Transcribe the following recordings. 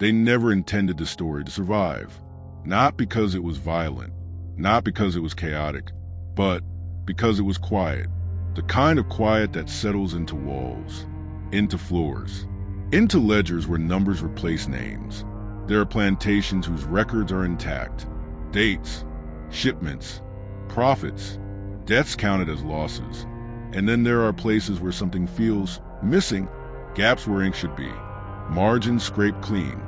They never intended the story to survive. Not because it was violent, not because it was chaotic, but because it was quiet. The kind of quiet that settles into walls, into floors, into ledgers where numbers replace names. There are plantations whose records are intact. Dates, shipments, profits, deaths counted as losses. And then there are places where something feels missing, gaps where ink should be, margins scraped clean,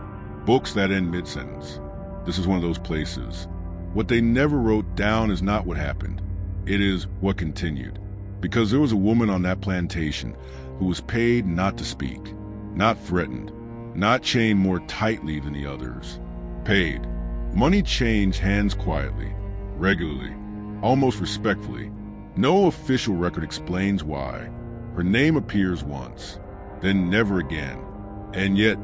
books that end mid-sentence. This is one of those places. What they never wrote down is not what happened. It is what continued. Because there was a woman on that plantation who was paid not to speak, not threatened, not chained more tightly than the others. Paid. Money changed hands quietly, regularly, almost respectfully. No official record explains why. Her name appears once, then never again. And yet,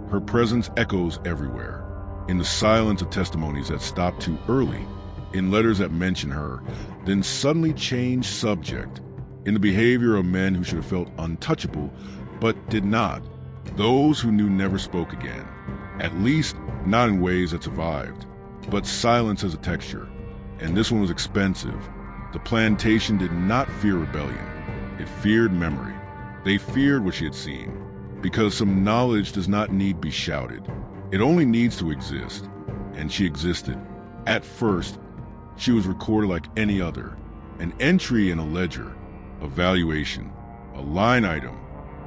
her presence echoes everywhere. In the silence of testimonies that stop too early, in letters that mention her, then suddenly change subject, in the behavior of men who should have felt untouchable, but did not. Those who knew never spoke again, at least not in ways that survived. But silence has a texture, and this one was expensive. The plantation did not fear rebellion. It feared memory. They feared what she had seen, because some knowledge does not need be shouted. It only needs to exist, and she existed. At first, she was recorded like any other, an entry in a ledger, a valuation, a line item,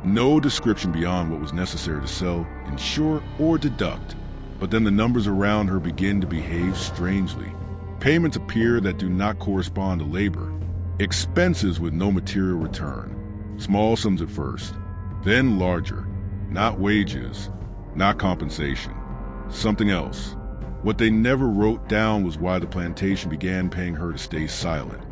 no description beyond what was necessary to sell, insure, or deduct. But then the numbers around her begin to behave strangely. Payments appear that do not correspond to labor, expenses with no material return, small sums at first, then larger, not wages, not compensation, something else. What they never wrote down was why the plantation began paying her to stay silent,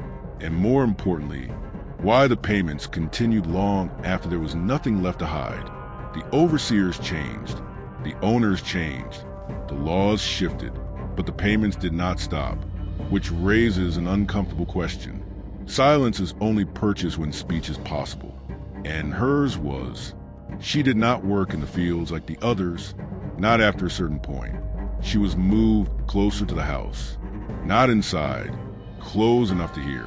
and more importantly, why the payments continued long after there was nothing left to hide. The overseers changed, the owners changed, the laws shifted, but the payments did not stop, which raises an uncomfortable question. Silence is only purchased when speech is possible, and hers was. She did not work in the fields like the others, not after a certain point. She was moved closer to the house, not inside, close enough to hear,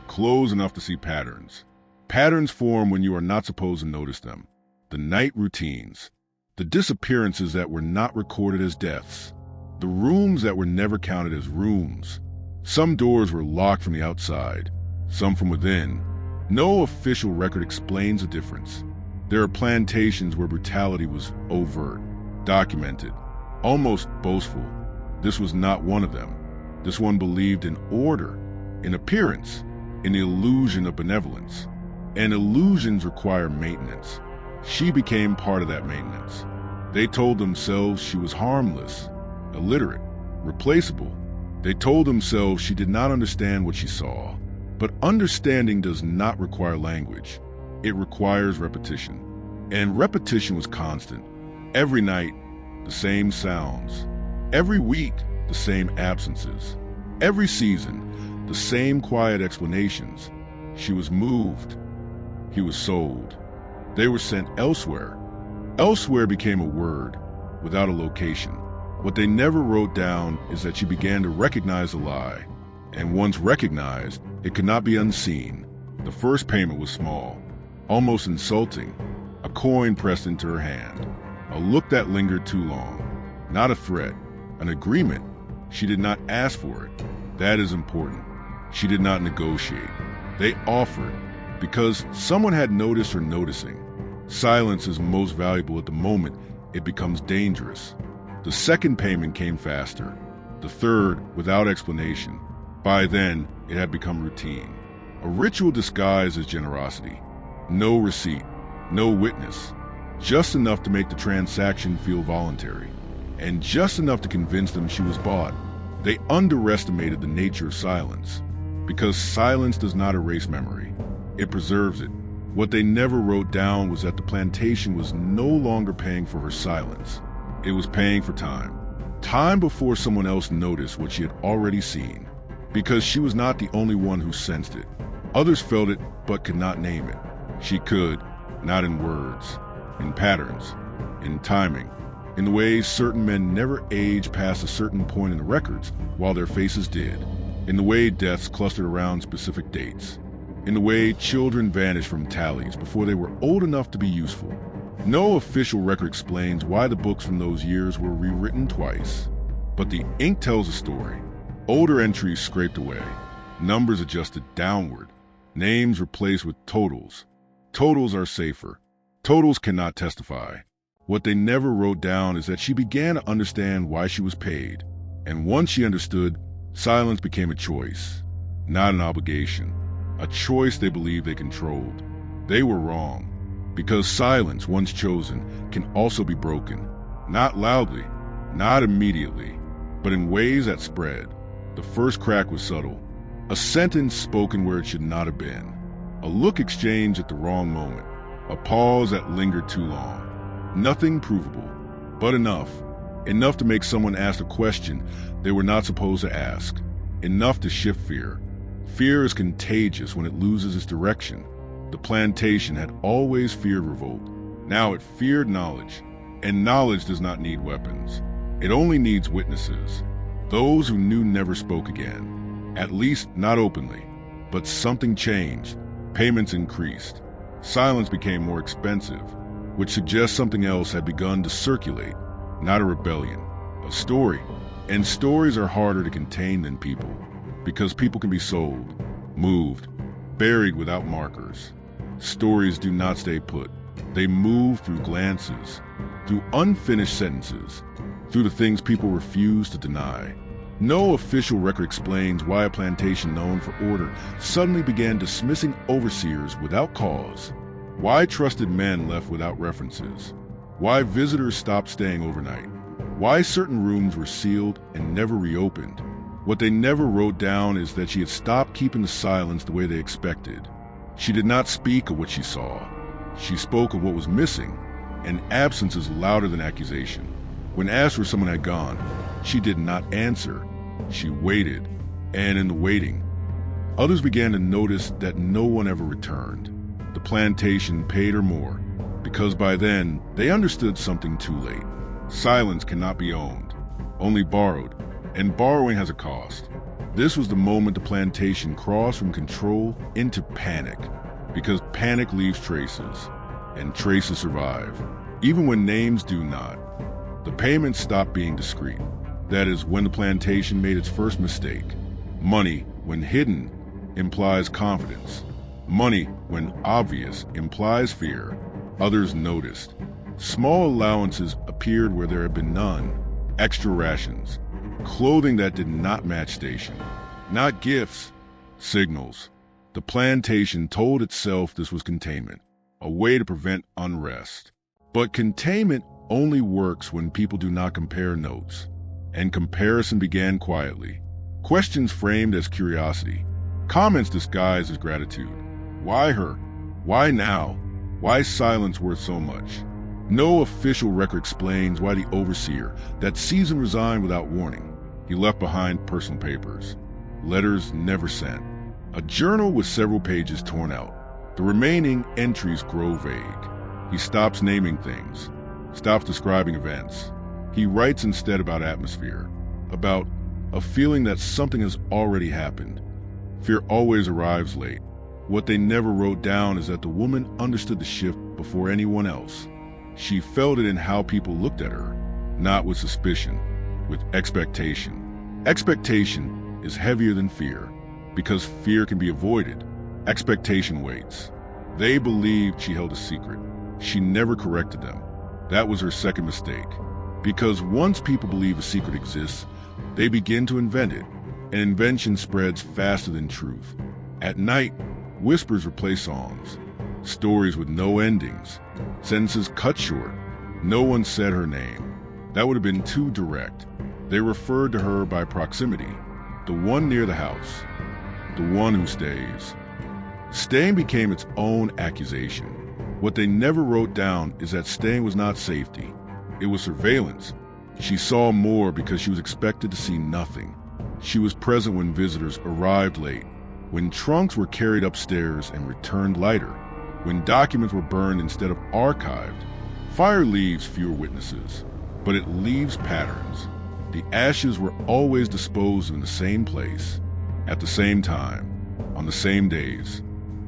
close enough to see patterns. Patterns form when you are not supposed to notice them. The night routines, the disappearances that were not recorded as deaths, the rooms that were never counted as rooms. Some doors were locked from the outside, some from within. No official record explains the difference. There are plantations where brutality was overt, documented, almost boastful. This was not one of them. This one believed in order, in appearance, in the illusion of benevolence. And illusions require maintenance. She became part of that maintenance. They told themselves she was harmless, illiterate, replaceable. They told themselves she did not understand what she saw. But understanding does not require language. It requires repetition. And repetition was constant. Every night, the same sounds. Every week, the same absences. Every season, the same quiet explanations. She was moved. He was sold. They were sent elsewhere. Elsewhere became a word, without a location. What they never wrote down is that she began to recognize the lie. And once recognized, it could not be unseen. The first payment was small, almost insulting. A coin pressed into her hand. A look that lingered too long. Not a threat, an agreement. She did not ask for it. That is important. She did not negotiate. They offered, because someone had noticed her noticing. Silence is most valuable at the moment it becomes dangerous. The second payment came faster. The third, without explanation. By then, it had become routine. A ritual disguised as generosity. No receipt, no witness. Just enough to make the transaction feel voluntary. And just enough to convince them she was bought. They underestimated the nature of silence. Because silence does not erase memory. It preserves it. What they never wrote down was that the plantation was no longer paying for her silence. It was paying for time. Time before someone else noticed what she had already seen. Because she was not the only one who sensed it. Others felt it, but could not name it. She could, not in words, in patterns, in timing, in the way certain men never age past a certain point in the records while their faces did, in the way deaths clustered around specific dates, in the way children vanished from tallies before they were old enough to be useful. No official record explains why the books from those years were rewritten twice, but the ink tells a story. Older entries scraped away, numbers adjusted downward, names replaced with totals. Totals are safer. Totals cannot testify. What they never wrote down is that she began to understand why she was paid, and once she understood, silence became a choice, not an obligation, a choice they believed they controlled. They were wrong, because silence, once chosen, can also be broken, not loudly, not immediately, but in ways that spread. The first crack was subtle, a sentence spoken where it should not have been, a look exchanged at the wrong moment, a pause that lingered too long. Nothing provable, but enough to make someone ask a question they were not supposed to ask, enough to shift fear. Fear is contagious when it loses its direction. The plantation had always feared revolt. Now it feared knowledge, and knowledge does not need weapons. It only needs witnesses. Those who knew never spoke again, at least not openly. But something changed. Payments increased. Silence became more expensive, which suggests something else had begun to circulate, not a rebellion, a story. And stories are harder to contain than people, because people can be sold, moved, buried without markers. Stories do not stay put. They move through glances, through unfinished sentences, through the things people refuse to deny. No official record explains why a plantation known for order suddenly began dismissing overseers without cause. Why trusted men left without references? Why visitors stopped staying overnight? Why certain rooms were sealed and never reopened? What they never wrote down is that she had stopped keeping the silence the way they expected. She did not speak of what she saw. She spoke of what was missing, and absence is louder than accusation. When asked where someone had gone, she did not answer. She waited, and in the waiting, others began to notice that no one ever returned. The plantation paid her more, because by then they understood something too late. Silence cannot be owned, only borrowed, and borrowing has a cost. This was the moment the plantation crossed from control into panic, because panic leaves traces, and traces survive, even when names do not. The payments stopped being discreet. That is when the plantation made its first mistake. Money, when hidden, implies confidence. Money, when obvious, implies fear. Others noticed. Small allowances appeared where there had been none. Extra rations. Clothing that did not match station. Not gifts, signals. The plantation told itself this was containment, a way to prevent unrest. But containment only works when people do not compare notes. And comparison began quietly. Questions framed as curiosity. Comments disguised as gratitude. Why her? Why now? Why is silence worth so much? No official record explains why the overseer that season resigned without warning. He left behind personal papers, letters never sent, a journal with several pages torn out. The remaining entries grow vague. He stops naming things, stops describing events. He writes instead about atmosphere, about a feeling that something has already happened. Fear always arrives late. What they never wrote down is that the woman understood the shift before anyone else. She felt it in how people looked at her, not with suspicion, with expectation. Expectation is heavier than fear, because fear can be avoided. Expectation waits. They believed she held a secret. She never corrected them. That was her second mistake. Because once people believe a secret exists, they begin to invent it, and invention spreads faster than truth. At night, whispers replace songs, stories with no endings, sentences cut short. No one said her name. That would have been too direct. They referred to her by proximity, the one near the house, the one who stays. Staying became its own accusation. What they never wrote down is that staying was not safety. It was surveillance. She saw more because she was expected to see nothing. She was present when visitors arrived late, when trunks were carried upstairs and returned lighter, when documents were burned instead of archived. Fire leaves fewer witnesses. but it leaves patterns. The ashes were always disposed in the same place, at the same time, on the same days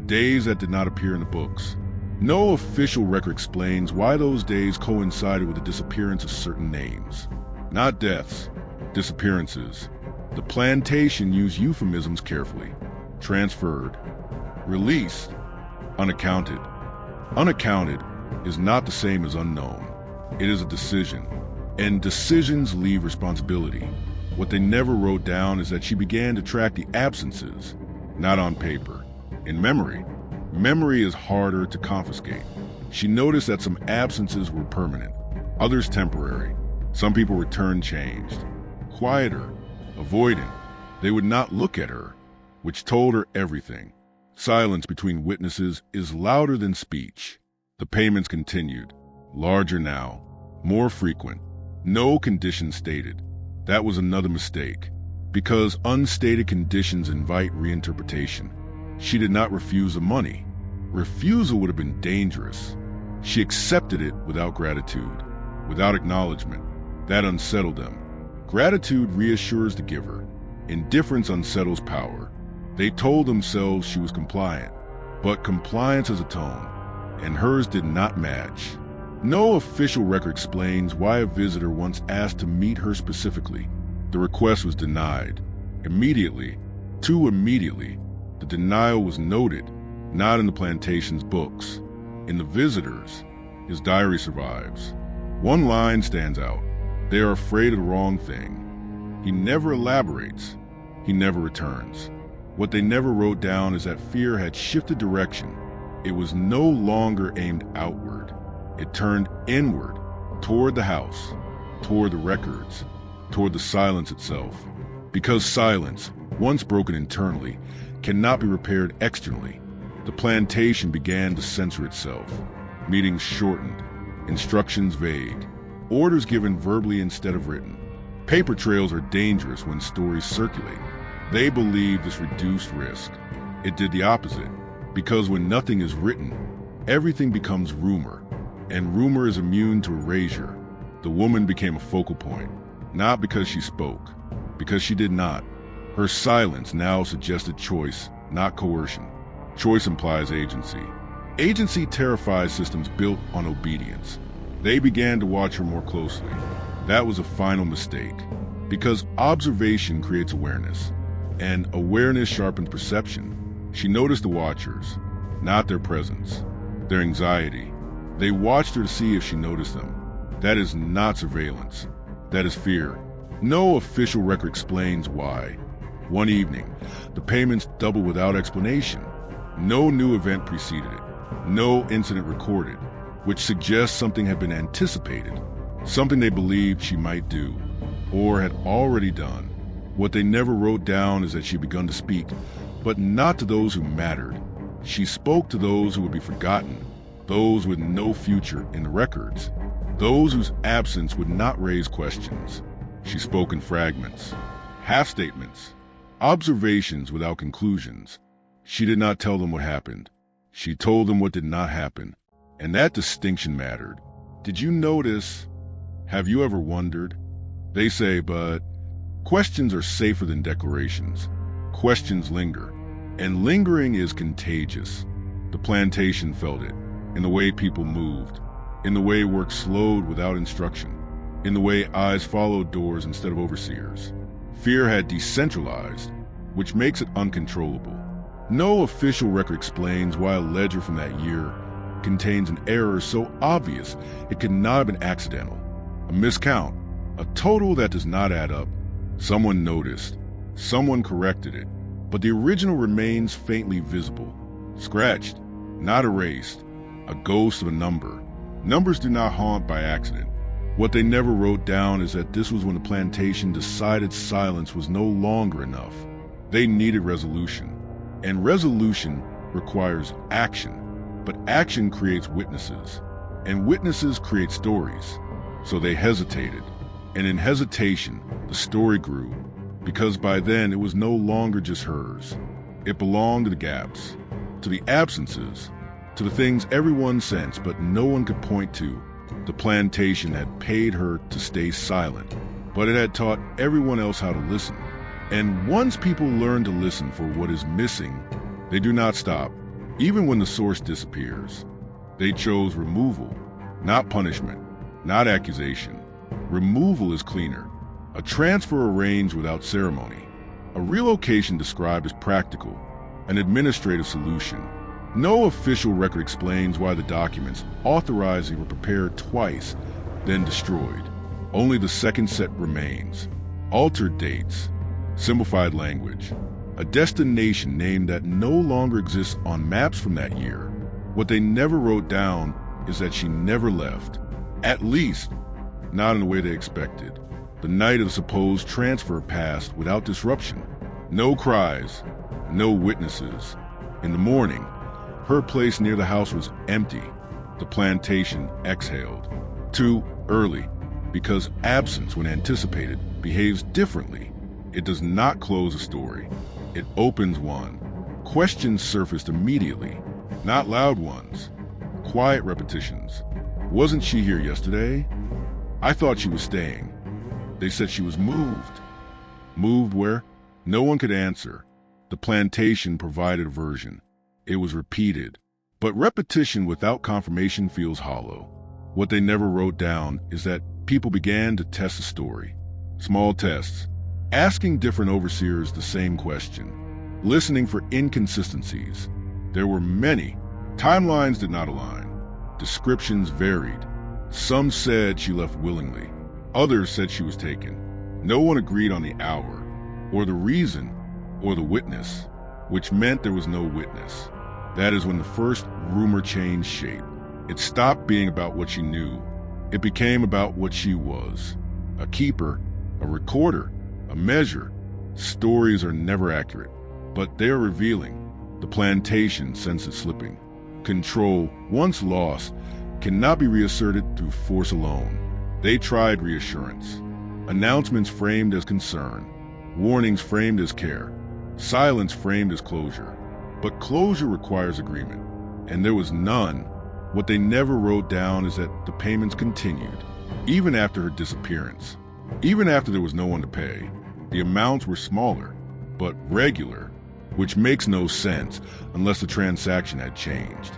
that did not appear in the books. No official record explains why those days coincided with the disappearance of certain names. Not deaths, disappearances. The plantation used euphemisms carefully. Transferred, released, unaccounted. Unaccounted is not the same as unknown. It is a decision, and decisions leave responsibility. What they never wrote down is that she began to track the absences, not on paper, in memory. Memory is harder to confiscate. She noticed that some absences were permanent, others temporary. Some people returned changed, quieter, avoidant. They would not look at her, which told her everything. Silence between witnesses is louder than speech. The payments continued, larger now, more frequent. No condition stated. That was another mistake, because unstated conditions invite reinterpretation. She did not refuse the money. Refusal would have been dangerous. She accepted it without gratitude, without acknowledgement. That unsettled them. Gratitude reassures the giver. Indifference unsettles power. They told themselves she was compliant, but compliance is a tone, and hers did not match. No official record explains why a visitor once asked to meet her specifically. The request was denied. Immediately, too immediately. The denial was noted, not in the plantation's books. In the visitor's, his diary survives. One line stands out. They are afraid of the wrong thing. He never elaborates. He never returns. What they never wrote down is that fear had shifted direction. It was no longer aimed outward. It turned inward, toward the house, toward the records, toward the silence itself. Because silence, once broken internally, cannot be repaired externally, the plantation began to censor itself. Meetings shortened, instructions vague, orders given verbally instead of written. Paper trails are dangerous when stories circulate. They believe this reduced risk. It did the opposite, because when nothing is written, everything becomes rumor, and rumor is immune to erasure. The woman became a focal point, not because she spoke, because she did not. Her silence now suggested choice, not coercion. Choice implies agency. Agency terrifies systems built on obedience. They began to watch her more closely. That was a final mistake, because observation creates awareness, and awareness sharpens perception. She noticed the watchers, not their presence, their anxiety. They watched her to see if she noticed them. That is not surveillance. That is fear. No official record explains why. One evening, the payments doubled without explanation. No new event preceded it. No incident recorded, which suggests something had been anticipated, something they believed she might do, or had already done. What they never wrote down is that she had begun to speak, but not to those who mattered. She spoke to those who would be forgotten, those with no future in the records, those whose absence would not raise questions. She spoke in fragments, half-statements, observations without conclusions. She did not tell them what happened. She told them what did not happen, and that distinction mattered. Did you notice? Have you ever wondered? They say, but questions are safer than declarations. Questions linger, and lingering is contagious. The plantation felt it, in the way people moved, in the way work slowed without instruction, in the way eyes followed doors instead of overseers. Fear had decentralized, which makes it uncontrollable. No official record explains why a ledger from that year contains an error so obvious it could not have been accidental. A miscount, a total that does not add up. Someone noticed, someone corrected it, but the original remains faintly visible, scratched, not erased, a ghost of a number. Numbers do not haunt by accident. What they never wrote down is that this was when the plantation decided silence was no longer enough. They needed resolution, and resolution requires action. But action creates witnesses, and witnesses create stories. So they hesitated, and in hesitation, the story grew, because by then it was no longer just hers. It belonged to the gaps, to the absences, to the things everyone sensed but no one could point to. The plantation had paid her to stay silent, but it had taught everyone else how to listen. And once people learn to listen for what is missing, they do not stop, even when the source disappears. They chose removal, not punishment, not accusation. Removal is cleaner. A transfer arranged without ceremony. A relocation described as practical, an administrative solution. No official record explains why the documents authorizing were prepared twice, then destroyed. Only the second set remains. Altered dates, simplified language, a destination name that no longer exists on maps from that year. What they never wrote down is that she never left. At least, not in the way they expected. The night of the supposed transfer passed without disruption. No cries, no witnesses. In the morning, her place near the house was empty. The plantation exhaled. Too early, because absence, when anticipated, behaves differently. It does not close a story. It opens one. Questions surfaced immediately, not loud ones. Quiet repetitions. Wasn't she here yesterday? I thought she was staying. They said she was moved. Moved where? No one could answer. The plantation provided a version. It was repeated. But repetition without confirmation feels hollow. What they never wrote down is that people began to test the story. Small tests. Asking different overseers the same question. Listening for inconsistencies. There were many. Timelines did not align. Descriptions varied. Some said she left willingly. Others said she was taken. No one agreed on the hour, or the reason, or the witness, which meant there was no witness. That is when the first rumor changed shape. It stopped being about what she knew. It became about what she was. A keeper, a recorder, a measure. Stories are never accurate, but they are revealing. The plantation senses slipping. Control, once lost, cannot be reasserted through force alone. They tried reassurance. Announcements framed as concern. Warnings framed as care. Silence framed as closure. But closure requires agreement, and there was none. What they never wrote down is that the payments continued, even after her disappearance. Even after there was no one to pay. The amounts were smaller, but regular, which makes no sense unless the transaction had changed.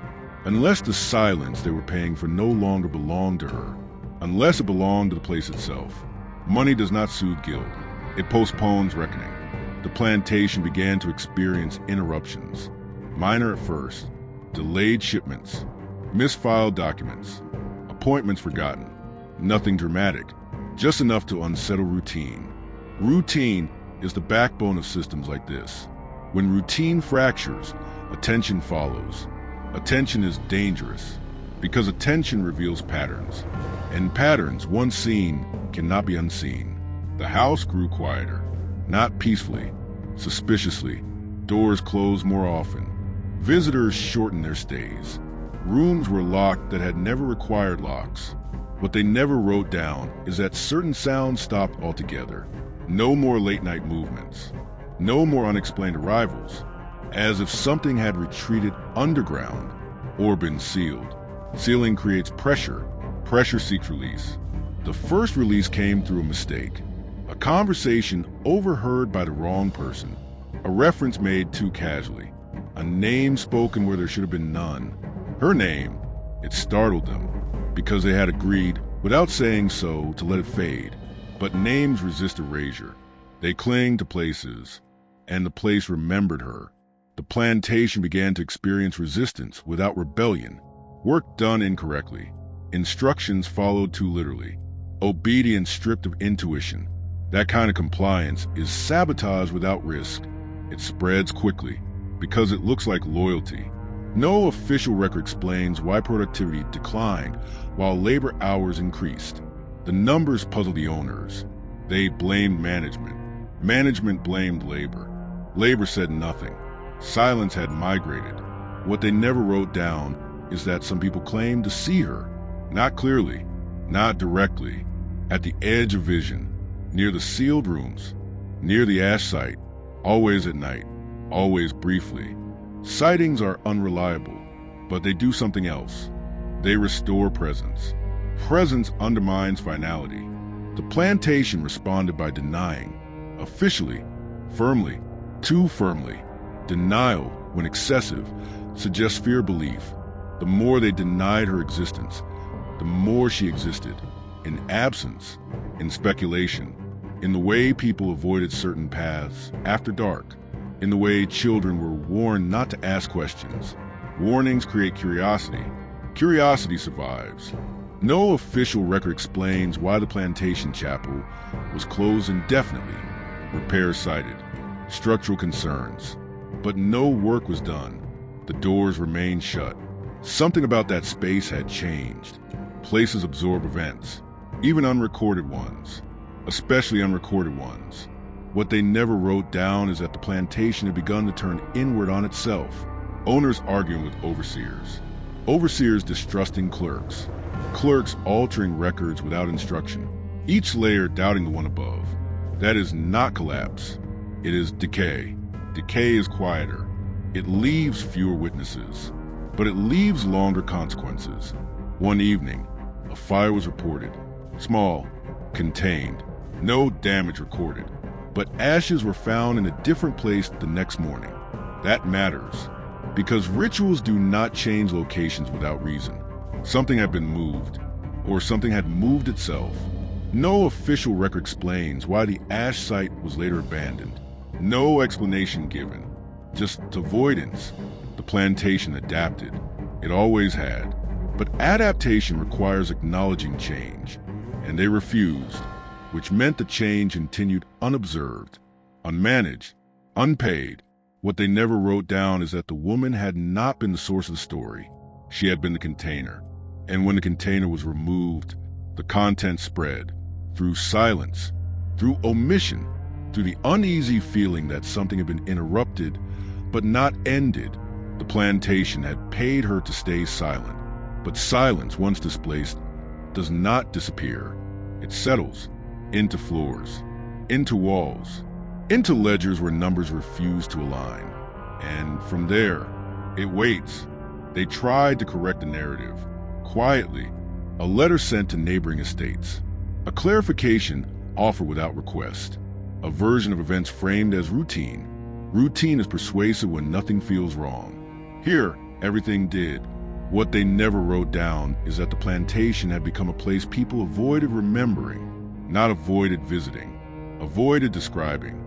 Unless the silence they were paying for no longer belonged to her. Unless it belonged to the place itself. Money does not soothe guilt. It postpones reckoning. The plantation began to experience interruptions. Minor at first. Delayed shipments. Misfiled documents. Appointments forgotten. Nothing dramatic. Just enough to unsettle routine. Routine is the backbone of systems like this. When routine fractures, attention follows. Attention is dangerous, because attention reveals patterns. And patterns, once seen, cannot be unseen. The house grew quieter, not peacefully, suspiciously. Doors closed more often. Visitors shortened their stays. Rooms were locked that had never required locks. What they never wrote down is that certain sounds stopped altogether. No more late-night movements. No more unexplained arrivals. As if something had retreated underground or been sealed. Sealing creates pressure. Pressure seeks release. The first release came through a mistake. A conversation overheard by the wrong person. A reference made too casually. A name spoken where there should have been none. Her name. It startled them, because they had agreed, without saying so, to let it fade. But names resist erasure. They cling to places, and the place remembered her. The plantation began to experience resistance without rebellion. Work done incorrectly. Instructions followed too literally. Obedience stripped of intuition. That kind of compliance is sabotage without risk. It spreads quickly, because it looks like loyalty. No official record explains why productivity declined while labor hours increased. The numbers puzzle the owners. They blamed management. Management blamed labor. Labor said nothing. Silence had migrated. What they never wrote down is that some people claimed to see her. Not clearly, not directly. At the edge of vision, near the sealed rooms, near the ash site, always at night, always briefly. Sightings are unreliable, but they do something else. They restore presence. Presence undermines finality. The plantation responded by denying, officially, firmly, too firmly. Denial, when excessive, suggests fear belief. The more they denied her existence, the more she existed, in absence, in speculation, in the way people avoided certain paths after dark, in the way children were warned not to ask questions. Warnings create curiosity. Curiosity survives. No official record explains why the plantation chapel was closed indefinitely. Repairs cited, structural concerns. But no work was done. The doors remained shut. Something about that space had changed. Places absorb events, even unrecorded ones, especially unrecorded ones. What they never wrote down is that the plantation had begun to turn inward on itself. Owners arguing with overseers. Overseers distrusting clerks. Clerks altering records without instruction. Each layer doubting the one above. That is not collapse. It is decay. Decay is quieter. It leaves fewer witnesses, but it leaves longer consequences. One evening, a fire was reported. Small, contained, no damage recorded. But ashes were found in a different place the next morning. That matters, because rituals do not change locations without reason. Something had been moved, or something had moved itself. No official record explains why the ash site was later abandoned. No explanation given, just avoidance. The plantation adapted. It always had. But adaptation requires acknowledging change, and they refused, which meant the change continued unobserved, unmanaged, unpaid. What they never wrote down is that the woman had not been the source of the story. She had been the container. And when the container was removed, the content spread through silence, through omission, through the uneasy feeling that something had been interrupted but not ended. The plantation had paid her to stay silent. But silence, once displaced, does not disappear. It settles into floors, into walls, into ledgers where numbers refuse to align. And from there, it waits. They tried to correct the narrative. Quietly, a letter sent to neighboring estates. A clarification offered without request. A version of events framed as routine. Routine is persuasive when nothing feels wrong. Here, everything did. What they never wrote down is that the plantation had become a place people avoided remembering, not avoided visiting, avoided describing.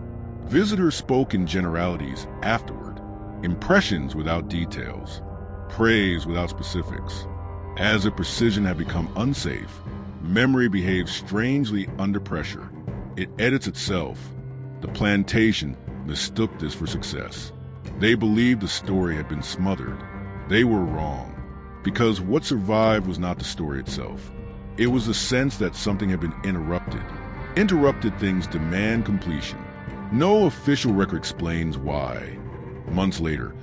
Visitors spoke in generalities afterward, impressions without details, praise without specifics. As if precision had become unsafe, memory behaves strangely under pressure. It edits itself. The plantation mistook this for success. They believed the story had been smothered. They were wrong. Because what survived was not the story itself. It was the sense that something had been interrupted. Interrupted things demand completion. No official record explains why. Months later,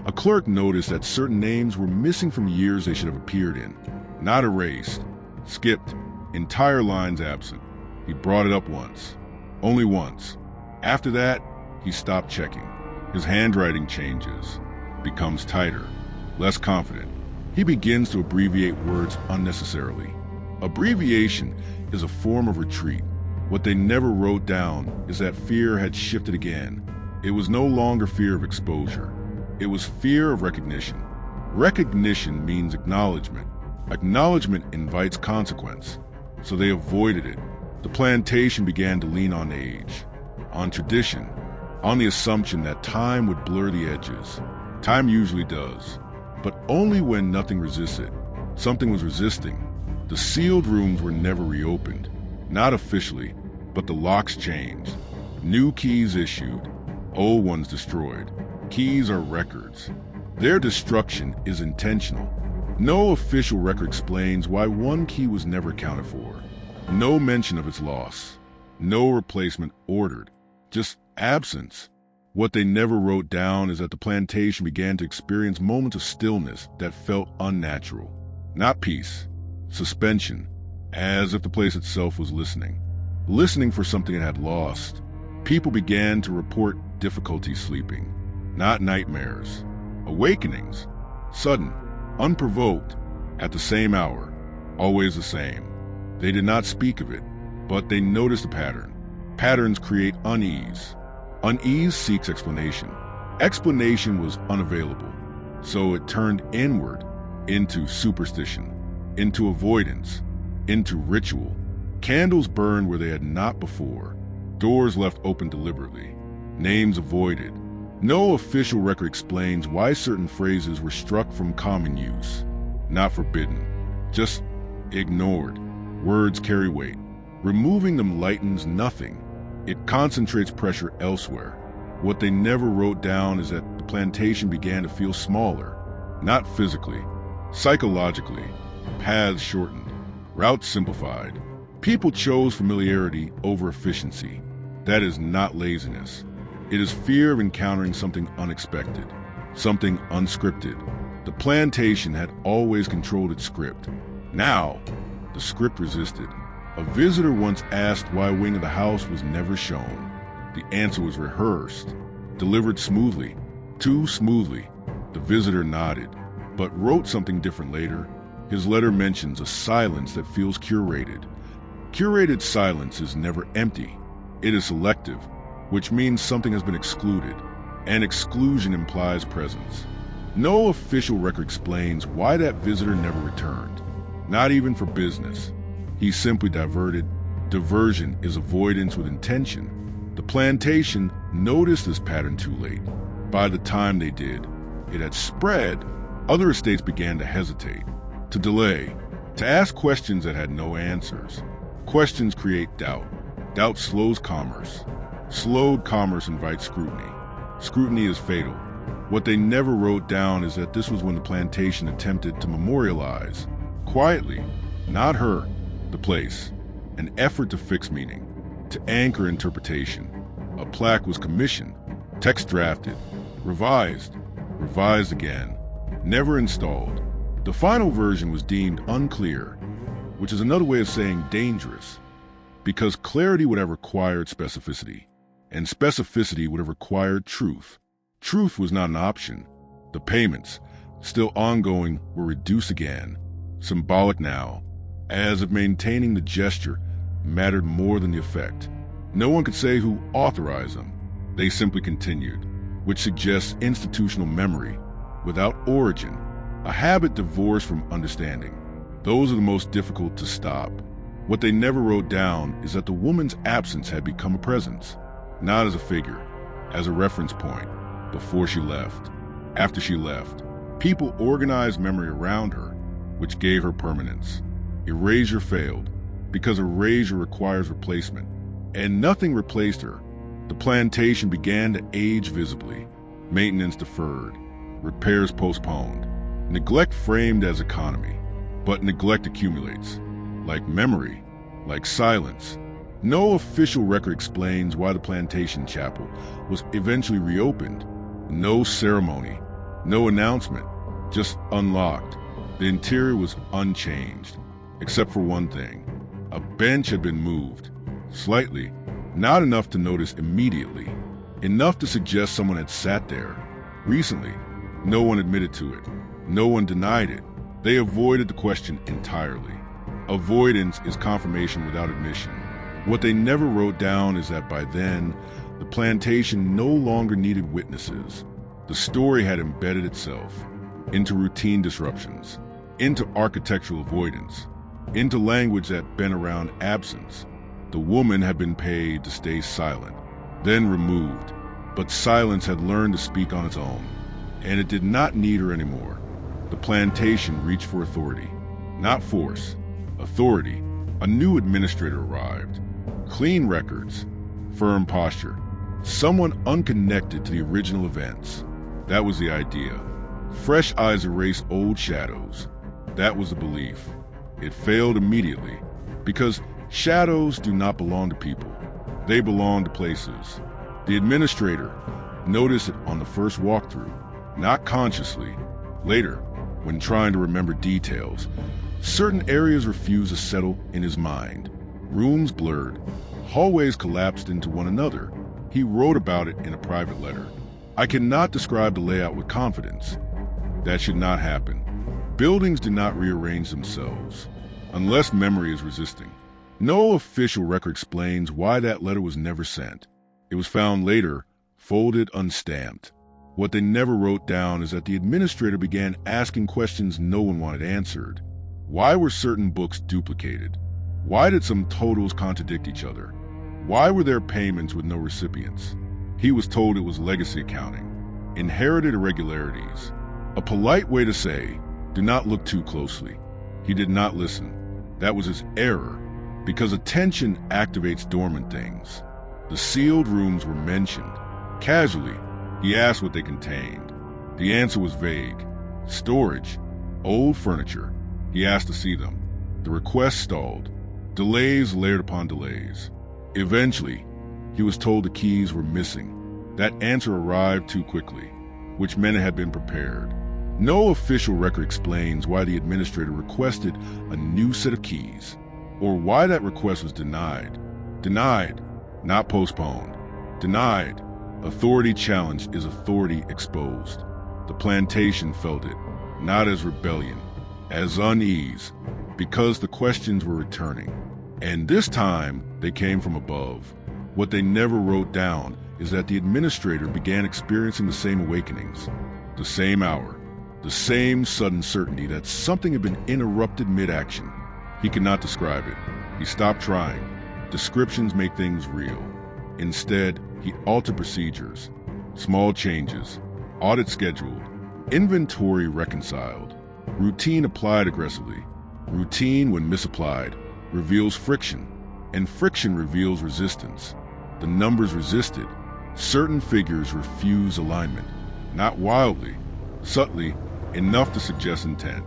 a clerk noticed that certain names were missing from years they should have appeared in. Not erased, skipped, entire lines absent. He brought it up once. Only once. After that, he stopped checking. His handwriting changes, becomes tighter, less confident. He begins to abbreviate words unnecessarily. Abbreviation is a form of retreat. What they never wrote down is that fear had shifted again. It was no longer fear of exposure. It was fear of recognition. Recognition means acknowledgement. Acknowledgement invites consequence. So they avoided it. The plantation began to lean on age, on tradition, on the assumption that time would blur the edges. Time usually does, but only when nothing resists it. Something was resisting. The sealed rooms were never reopened, not officially, but the locks changed. New keys issued, old ones destroyed. Keys are records. Their destruction is intentional. No official record explains why one key was never accounted for. No mention of its loss. No replacement ordered. Just absence. What they never wrote down is that the plantation began to experience moments of stillness that felt unnatural. Not peace. Suspension. As if the place itself was listening. Listening for something it had lost. People began to report difficulty sleeping. Not nightmares. Awakenings. Sudden. Unprovoked. At the same hour. always the same. They did not speak of it, but they noticed a pattern. Patterns create unease. Unease seeks explanation. Explanation was unavailable, so it turned inward into superstition, into avoidance, into ritual. Candles burned where they had not before. Doors left open deliberately. Names avoided. No official record explains why certain phrases were struck from common use. Not forbidden, just ignored. Words carry weight. Removing them lightens nothing. It concentrates pressure elsewhere. What they never wrote down is that the plantation began to feel smaller, not physically, psychologically. Paths shortened, routes simplified. People chose familiarity over efficiency. That is not laziness. It is fear of encountering something unexpected, something unscripted. The plantation had always controlled its script. Now, the script resisted. A visitor once asked why a wing of the house was never shown. The answer was rehearsed, delivered smoothly, too smoothly. The visitor nodded, but wrote something different later. His letter mentions a silence that feels curated. Curated silence is never empty. It is selective, which means something has been excluded, and exclusion implies presence. No official record explains why that visitor never returned, not even for business. He simply diverted. Diversion is avoidance with intention. The plantation noticed this pattern too late. By the time they did, it had spread. Other estates began to hesitate, to delay, to ask questions that had no answers. Questions create doubt. Doubt slows commerce. Slowed commerce invites scrutiny. Scrutiny is fatal. What they never wrote down is that this was when the plantation attempted to memorialize, quietly, not her, the place, an effort to fix meaning, to anchor interpretation. A plaque was commissioned, text drafted, revised again, never installed. The final version was deemed unclear, which is another way of saying dangerous, because clarity would have required specificity, and specificity would have required truth. Truth was not an option. The payments, still ongoing, were reduced again, symbolic now, as if maintaining the gesture mattered more than the effect. No one could say who authorized them. They simply continued, which suggests institutional memory without origin, a habit divorced from understanding. Those are the most difficult to stop. What they never wrote down is that the woman's absence had become a presence, not as a figure, as a reference point, before she left. After she left, people organized memory around her, which gave her permanence. Erasure failed, because erasure requires replacement, and nothing replaced her. The plantation began to age visibly, maintenance deferred, repairs postponed, neglect framed as economy. But neglect accumulates, like memory, like silence. No official record explains why the plantation chapel was eventually reopened. No ceremony, no announcement, just unlocked. The interior was unchanged, except for one thing. A bench had been moved, slightly, not enough to notice immediately, enough to suggest someone had sat there. Recently, no one admitted to it, no one denied it. They avoided the question entirely. Avoidance is confirmation without admission. What they never wrote down is that by then, the plantation no longer needed witnesses. The story had embedded itself into routine disruptions, into architectural avoidance, into language that bent around absence. The woman had been paid to stay silent, then removed, but silence had learned to speak on its own, and it did not need her anymore. The plantation reached for authority, not force. Authority. A new administrator arrived. Clean records, firm posture, someone unconnected to the original events. That was the idea. Fresh eyes erase old shadows. That was the belief. It failed immediately, because shadows do not belong to people. They belong to places. The administrator noticed it on the first walkthrough, not consciously. Later, when trying to remember details, certain areas refused to settle in his mind. Rooms blurred. Hallways collapsed into one another. He wrote about it in a private letter. I cannot describe the layout with confidence. That should not happen. Buildings do not rearrange themselves. unless memory is resisting. No official record explains why that letter was never sent. It was found later, folded, unstamped. What they never wrote down is that the administrator began asking questions no one wanted answered. Why were certain books duplicated? Why did some totals contradict each other? Why were there payments with no recipients? He was told it was legacy accounting, inherited irregularities. A polite way to say, do not look too closely. He did not listen. That was his error, because attention activates dormant things. The sealed rooms were mentioned. Casually, he asked what they contained. The answer was vague. Storage, old furniture. He asked to see them. The request stalled. Delays layered upon delays. Eventually, he was told the keys were missing. That answer arrived too quickly, which meant it had been prepared. No official record explains why the administrator requested a new set of keys, or why that request was denied. Denied, not postponed. Denied. Authority challenged is authority exposed. The plantation felt it, not as rebellion, as unease, because the questions were returning. And this time, they came from above. What they never wrote down is that the administrator began experiencing the same awakenings, the same hour, the same sudden certainty that something had been interrupted mid-action. He could not describe it. He stopped trying. Descriptions make things real. Instead, he altered procedures, small changes, audit scheduled, inventory reconciled, routine applied aggressively. Routine, when misapplied, reveals friction, and friction reveals resistance. The numbers resisted. Certain figures refuse alignment, not wildly, subtly, enough to suggest intent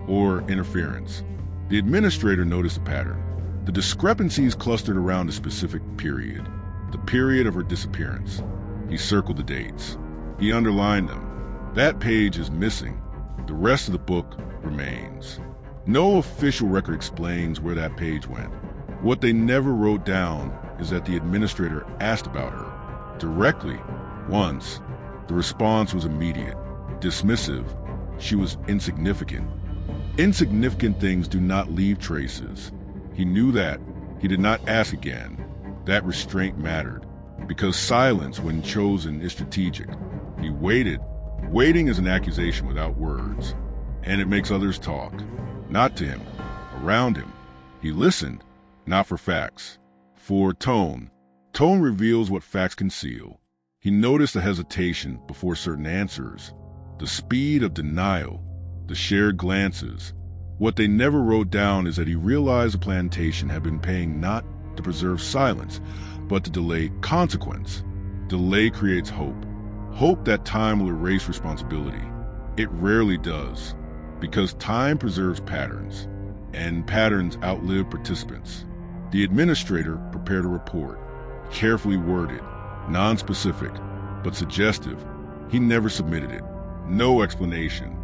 or interference. The administrator noticed a pattern. The discrepancies clustered around a specific period, the period of her disappearance. He circled the dates. He underlined them. That page is missing. The rest of the book remains. No official record explains where that page went. What they never wrote down is that the administrator asked about her directly once. The response was immediate, dismissive. She was insignificant. Insignificant things do not leave traces. He knew that. He did not ask again. That restraint mattered, because silence, when chosen, is strategic. He waited. Waiting is an accusation without words, and it makes others talk. Not to him, around him. He listened, not for facts, for tone. Tone reveals what facts conceal. He noticed the hesitation before certain answers, the speed of denial, the shared glances. What they never wrote down is that he realized the plantation had been paying not to preserve silence, but to delay consequence. Delay creates hope. Hope that time will erase responsibility. It rarely does, because time preserves patterns, and patterns outlive participants. The administrator prepared a report, carefully worded, non-specific, but suggestive. He never submitted it. No explanation.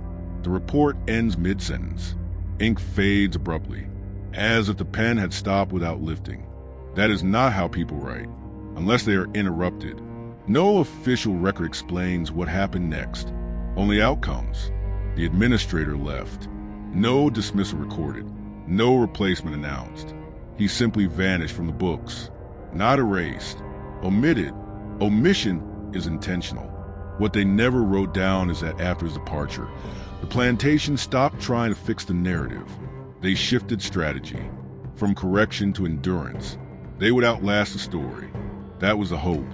The report ends mid-sentence. Ink fades abruptly, as if the pen had stopped without lifting. That is not how people write, unless they are interrupted. No official record explains what happened next, only outcomes. The administrator left. No dismissal recorded, no replacement announced. He simply vanished from the books, not erased, omitted. Omission is intentional. What they never wrote down is that after his departure, the plantation stopped trying to fix the narrative. They shifted strategy, from correction to endurance. They would outlast the story. That was the hope.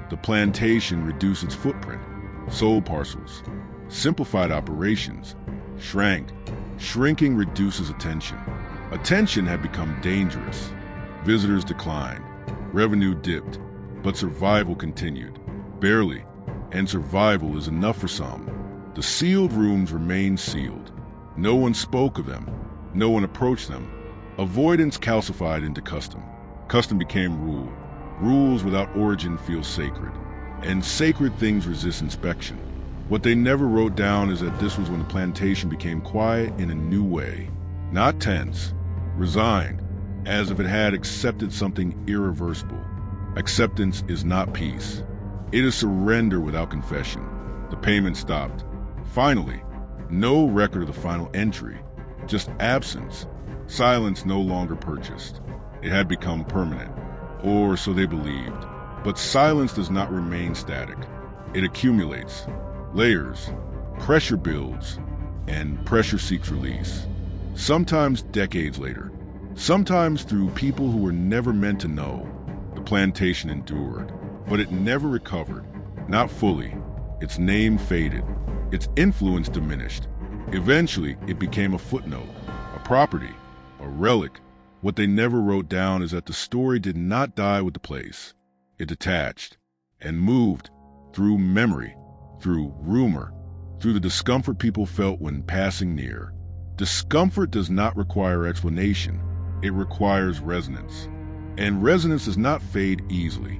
The plantation reduced its footprint, sold parcels, simplified operations, shrank. Shrinking reduces attention. Attention had become dangerous. Visitors declined. Revenue dipped. But survival continued. Barely. And survival is enough for some. The sealed rooms remained sealed. No one spoke of them. No one approached them. Avoidance calcified into custom. Custom became rule. Rules without origin feel sacred. And sacred things resist inspection. What they never wrote down is that this was when the plantation became quiet in a new way. Not tense. Resigned. As if it had accepted something irreversible. Acceptance is not peace. It is surrender without confession. The payment stopped. Finally, no record of the final entry. Just absence. Silence no longer purchased. It had become permanent, or so they believed. But silence does not remain static. It accumulates. Layers. Pressure builds. And pressure seeks release. Sometimes decades later. Sometimes through people who were never meant to know. The plantation endured, but it never recovered. Not fully. Its name faded. Its influence diminished. Eventually, it became a footnote, a property, a relic. What they never wrote down is that the story did not die with the place. It detached and moved through memory, through rumor, through the discomfort people felt when passing near. Discomfort does not require explanation. It requires resonance. And resonance does not fade easily.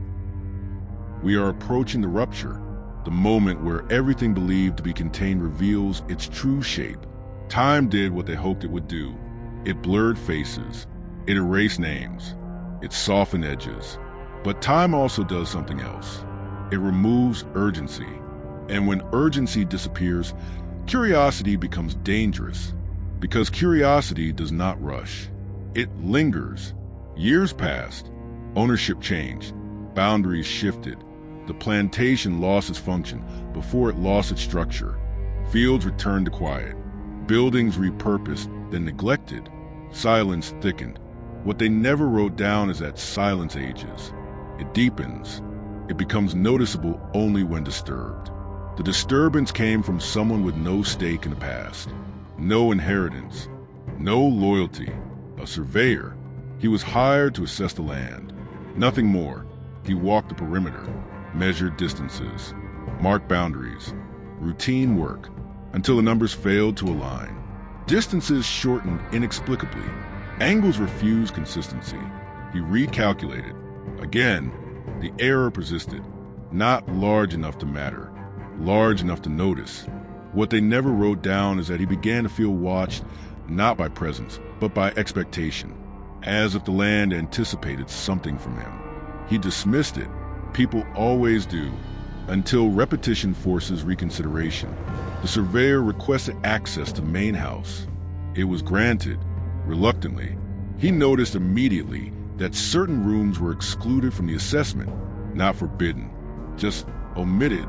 We are approaching the rupture, the moment where everything believed to be contained reveals its true shape. Time did what they hoped it would do. It blurred faces. It erased names. It softened edges. But time also does something else. It removes urgency. And when urgency disappears, curiosity becomes dangerous. Because curiosity does not rush. It lingers. Years passed. Ownership changed. Boundaries shifted. The plantation lost its function before it lost its structure. Fields returned to quiet. Buildings repurposed, then neglected. Silence thickened. What they never wrote down is that silence ages. It deepens. It becomes noticeable only when disturbed. The disturbance came from someone with no stake in the past. No inheritance. No loyalty. A surveyor. He was hired to assess the land. Nothing more. He walked the perimeter, measured distances, marked boundaries, routine work, until the numbers failed to align. Distances shortened inexplicably. Angles refused consistency. He recalculated. Again, the error persisted. Not large enough to matter, large enough to notice. What they never wrote down is that he began to feel watched, not by presence, but by expectation, as if the land anticipated something from him. He dismissed it. People always do, until repetition forces reconsideration. The surveyor requested access to the main house. It was granted, reluctantly. He noticed immediately that certain rooms were excluded from the assessment, not forbidden, just omitted.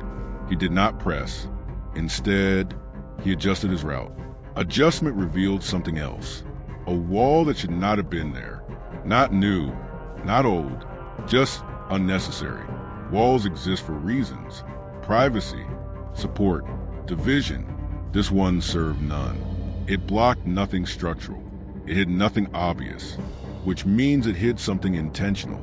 He did not press. Instead, he adjusted his route. Adjustment revealed something else. A wall that should not have been there. Not new, not old, just unnecessary. Walls exist for reasons. Privacy, support, division. This one served none. It blocked nothing structural. It hid nothing obvious, which means it hid something intentional.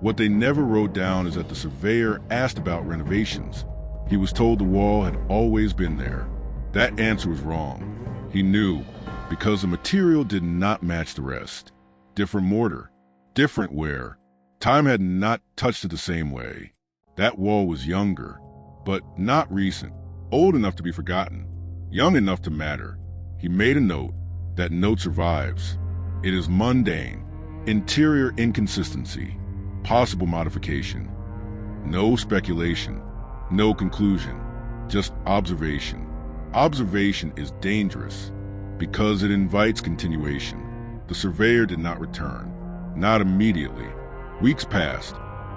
What they never wrote down is that the surveyor asked about renovations. He was told the wall had always been there. That answer was wrong. He knew, because the material did not match the rest. Different mortar, different wear. Time had not touched it the same way. That wall was younger, but not recent. Old enough to be forgotten, young enough to matter. He made a note. That note survives. It is mundane. Interior inconsistency. Possible modification. No speculation. No conclusion. Just observation. Observation is dangerous because it invites continuation. The surveyor did not return. Not immediately. Weeks passed,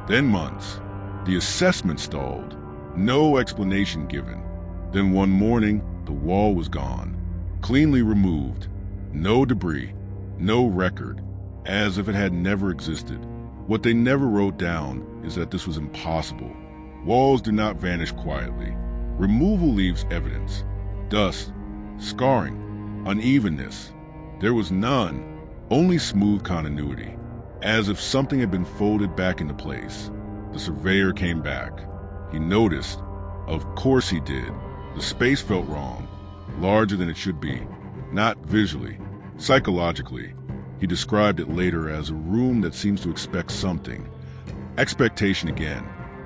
then months. The assessment stalled. No explanation given. Then one morning, the wall was gone. Cleanly removed. No debris. No record. As if it had never existed. What they never wrote down is that this was impossible. Walls do not vanish quietly. Removal leaves evidence. Dust. Scarring. Unevenness. There was none. Only smooth continuity. As if something had been folded back into place. The surveyor came back. He noticed. Of course he did. The space felt wrong. Larger than it should be. Not visually. Psychologically. He described it later as a room that seems to expect something. Expectation again.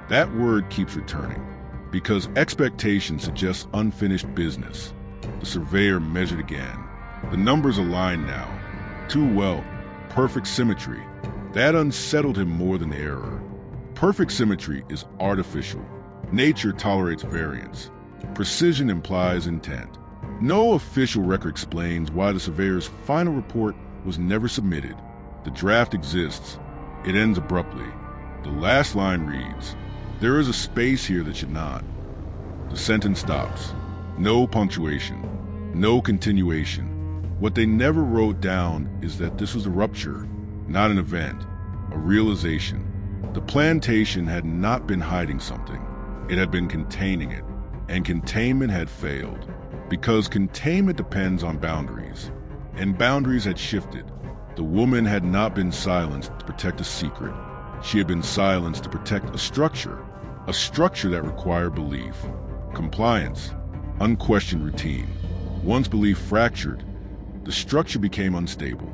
That word keeps returning. Because expectation suggests unfinished business. The surveyor measured again. The numbers aligned now. Too well. Perfect symmetry. That unsettled him more than the error. Perfect symmetry is artificial. Nature tolerates variance. Precision implies intent. No official record explains why the surveyor's final report was never submitted. The draft exists. It ends abruptly. The last line reads, "There is a space here that should not." The sentence stops. No punctuation. No continuation. What they never wrote down is that this was a rupture, not an event, a realization. The plantation had not been hiding something. It had been containing it, and containment had failed. Because containment depends on boundaries, and boundaries had shifted. The woman had not been silenced to protect a secret. She had been silenced to protect a structure that required belief, compliance, unquestioned routine. Once belief fractured, the structure became unstable.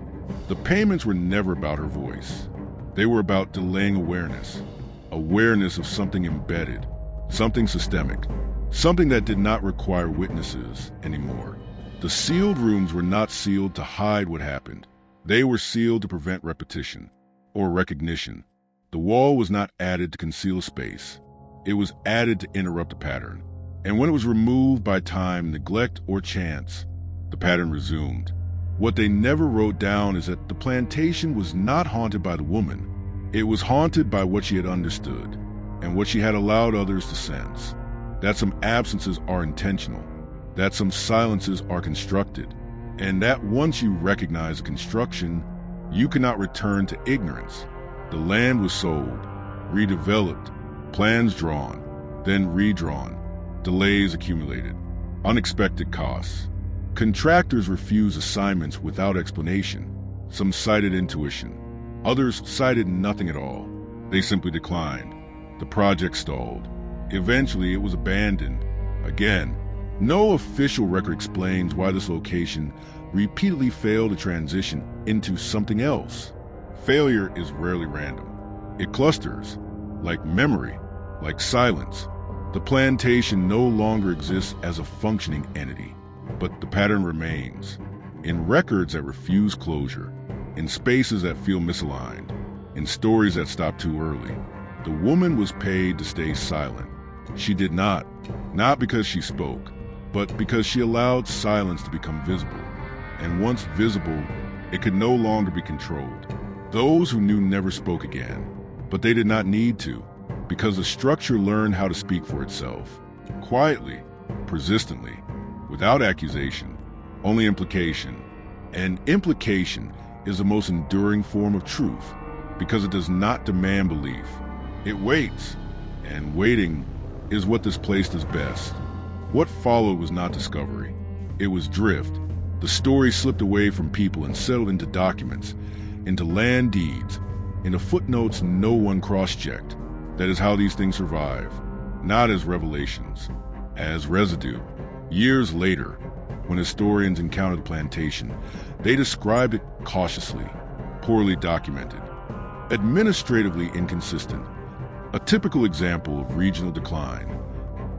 The payments were never about her voice. They were about delaying awareness of something embedded, something systemic, something that did not require witnesses anymore. The sealed rooms were not sealed to hide what happened. They were sealed to prevent repetition or recognition. The wall was not added to conceal space. It was added to interrupt a pattern. And when it was removed by time, neglect, or chance, the pattern resumed. What they never wrote down is that the plantation was not haunted by the woman. It was haunted by what she had understood and what she had allowed others to sense. That some absences are intentional, that some silences are constructed, and that once you recognize a construction, you cannot return to ignorance. The land was sold, redeveloped, plans drawn, then redrawn, delays accumulated, unexpected costs. Contractors refused assignments without explanation. Some cited intuition. Others cited nothing at all. They simply declined. The project stalled. Eventually, it was abandoned. Again, no official record explains why this location repeatedly failed to transition into something else. Failure is rarely random. It clusters, like memory, like silence. The plantation no longer exists as a functioning entity. But the pattern remains, in records that refuse closure, in spaces that feel misaligned, in stories that stop too early. The woman was paid to stay silent. She did not because she spoke, but because she allowed silence to become visible. And once visible, it could no longer be controlled. Those who knew never spoke again, but they did not need to, because the structure learned how to speak for itself, quietly, persistently, without accusation, only implication. And implication is the most enduring form of truth because it does not demand belief. It waits, and waiting is what this place does best. What followed was not discovery. It was drift. The story slipped away from people and settled into documents, into land deeds, into footnotes no one cross-checked. That is how these things survive, not as revelations, as residue. Years later, when historians encountered the plantation, they described it cautiously, poorly documented, administratively inconsistent, a typical example of regional decline.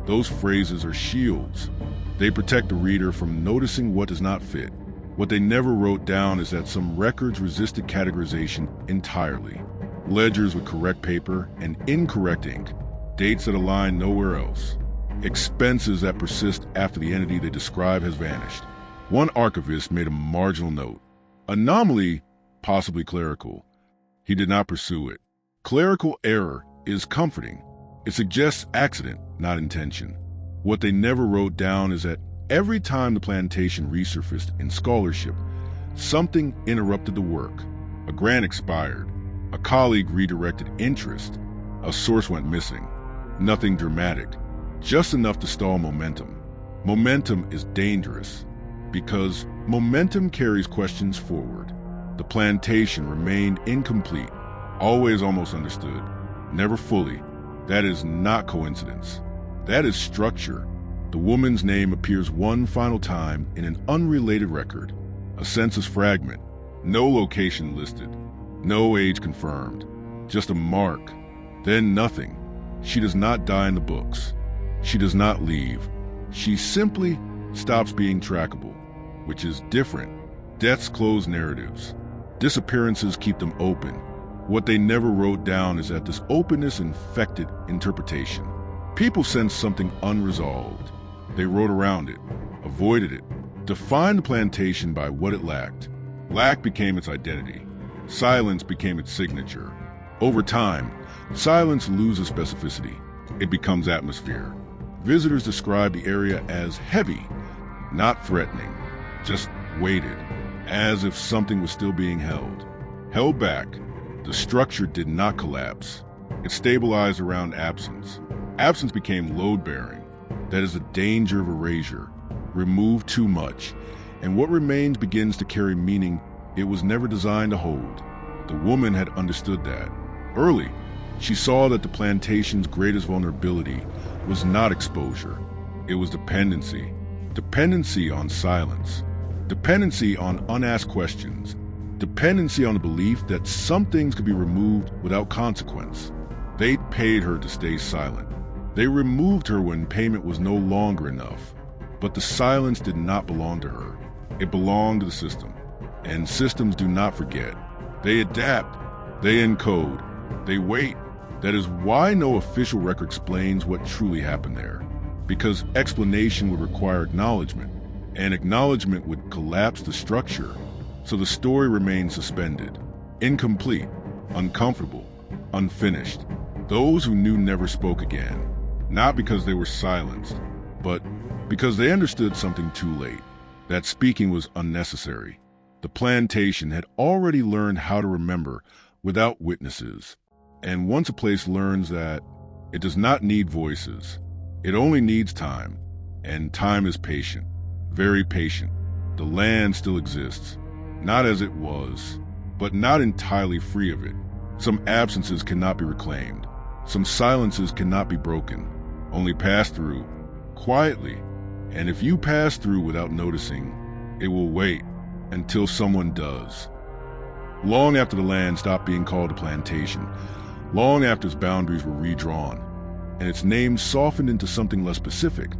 Those phrases are shields. They protect the reader from noticing what does not fit. What they never wrote down is that some records resisted categorization entirely. Ledgers with correct paper and incorrect ink, dates that align nowhere else. Expenses that persist after the entity they describe has vanished. One archivist made a marginal note. Anomaly, possibly clerical. He did not pursue it. Clerical error is comforting. It suggests accident, not intention. What they never wrote down is that every time the plantation resurfaced in scholarship, something interrupted the work. A grant expired. A colleague redirected interest. A source went missing. Nothing dramatic. Just enough to stall momentum. Momentum is dangerous because momentum carries questions forward. The plantation remained incomplete, always almost understood, never fully. That is not coincidence. That is structure. The woman's name appears one final time in an unrelated record, a census fragment, no location listed, no age confirmed, just a mark, then nothing. She does not die in the books. She does not leave. She simply stops being trackable, which is different. Deaths close narratives. Disappearances keep them open. What they never wrote down is that this openness infected interpretation. People sensed something unresolved. They wrote around it, avoided it, defined the plantation by what it lacked. Lack became its identity. Silence became its signature. Over time, silence loses specificity. It becomes atmosphere. Visitors describe the area as heavy, not threatening, just weighted, as if something was still being held. Held back, the structure did not collapse. It stabilized around absence. Absence became load-bearing. That is the danger of erasure. Remove too much, and what remains begins to carry meaning it was never designed to hold. The woman had understood that. Early, she saw that the plantation's greatest vulnerability was not exposure. It was dependency. Dependency on silence. Dependency on unasked questions. Dependency on the belief that some things could be removed without consequence. They paid her to stay silent. They removed her when payment was no longer enough. But the silence did not belong to her. It belonged to the system. And systems do not forget. They adapt. They encode. They wait. That is why no official record explains what truly happened there. Because explanation would require acknowledgement, and acknowledgement would collapse the structure. So the story remains suspended, incomplete, uncomfortable, unfinished. Those who knew never spoke again, not because they were silenced, but because they understood something too late, that speaking was unnecessary. The plantation had already learned how to remember without witnesses. And once a place learns that, it does not need voices. It only needs time. And time is patient, very patient. The land still exists, not as it was, but not entirely free of it. Some absences cannot be reclaimed. Some silences cannot be broken, only passed through, quietly. And if you pass through without noticing, it will wait until someone does. Long after the land stopped being called a plantation, long after its boundaries were redrawn, and its name softened into something less specific,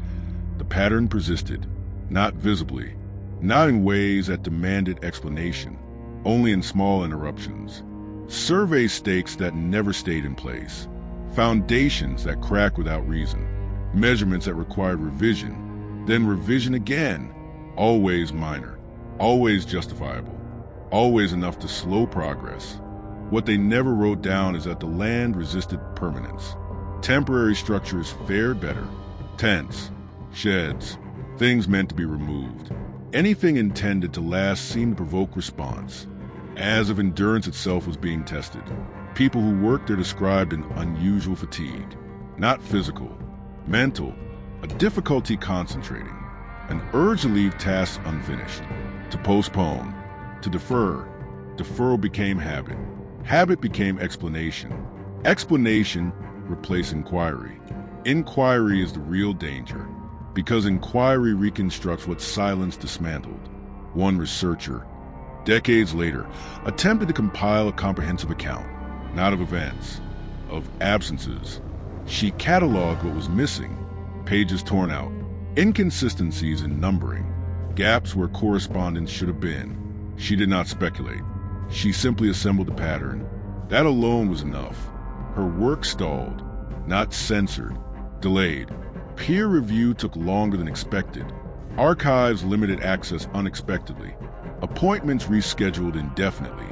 the pattern persisted, not visibly, not in ways that demanded explanation, only in small interruptions. Survey stakes that never stayed in place, foundations that cracked without reason, measurements that required revision, then revision again, always minor, always justifiable, always enough to slow progress. What they never wrote down is that the land resisted permanence. Temporary structures fared better. Tents, sheds, things meant to be removed. Anything intended to last seemed to provoke response, as if endurance itself was being tested. People who worked there described an unusual fatigue, not physical, mental, a difficulty concentrating, an urge to leave tasks unfinished, to postpone, to defer. Deferral became habit. Habit became explanation. Explanation replaced inquiry. Inquiry is the real danger, because inquiry reconstructs what silence dismantled. One researcher, decades later, attempted to compile a comprehensive account, not of events, of absences. She cataloged what was missing, pages torn out, inconsistencies in numbering, gaps where correspondence should have been. She did not speculate. She simply assembled a pattern. That alone was enough. Her work stalled, not censored, delayed. Peer review took longer than expected. Archives limited access unexpectedly. Appointments rescheduled indefinitely.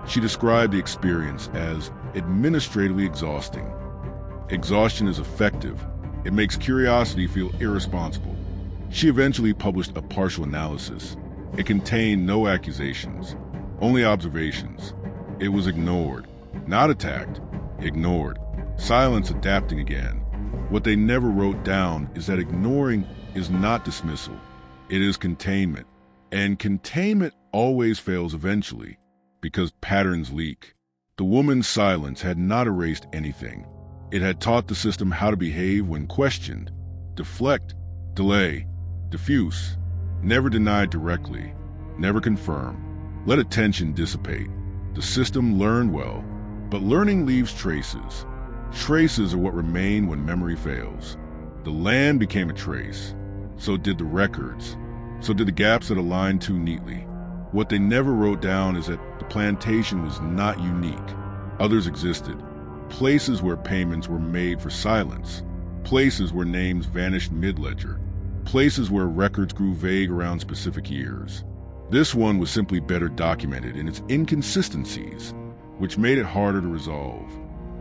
She described the experience as administratively exhausting. Exhaustion is effective. It makes curiosity feel irresponsible. She eventually published a partial analysis. It contained no accusations, only observations. It was ignored, not attacked, ignored. Silence adapting again. What they never wrote down is that ignoring is not dismissal. It is containment. And containment always fails eventually, because patterns leak. The woman's silence had not erased anything. It had taught the system how to behave when questioned, deflect, delay, diffuse, never denied directly, never confirm, let attention dissipate. The system learned well, but learning leaves traces. Traces are what remain when memory fails. The land became a trace. So did the records. So did the gaps that aligned too neatly. What they never wrote down is that the plantation was not unique. Others existed. Places where payments were made for silence. Places where names vanished mid-ledger. Places where records grew vague around specific years. This one was simply better documented in its inconsistencies, which made it harder to resolve,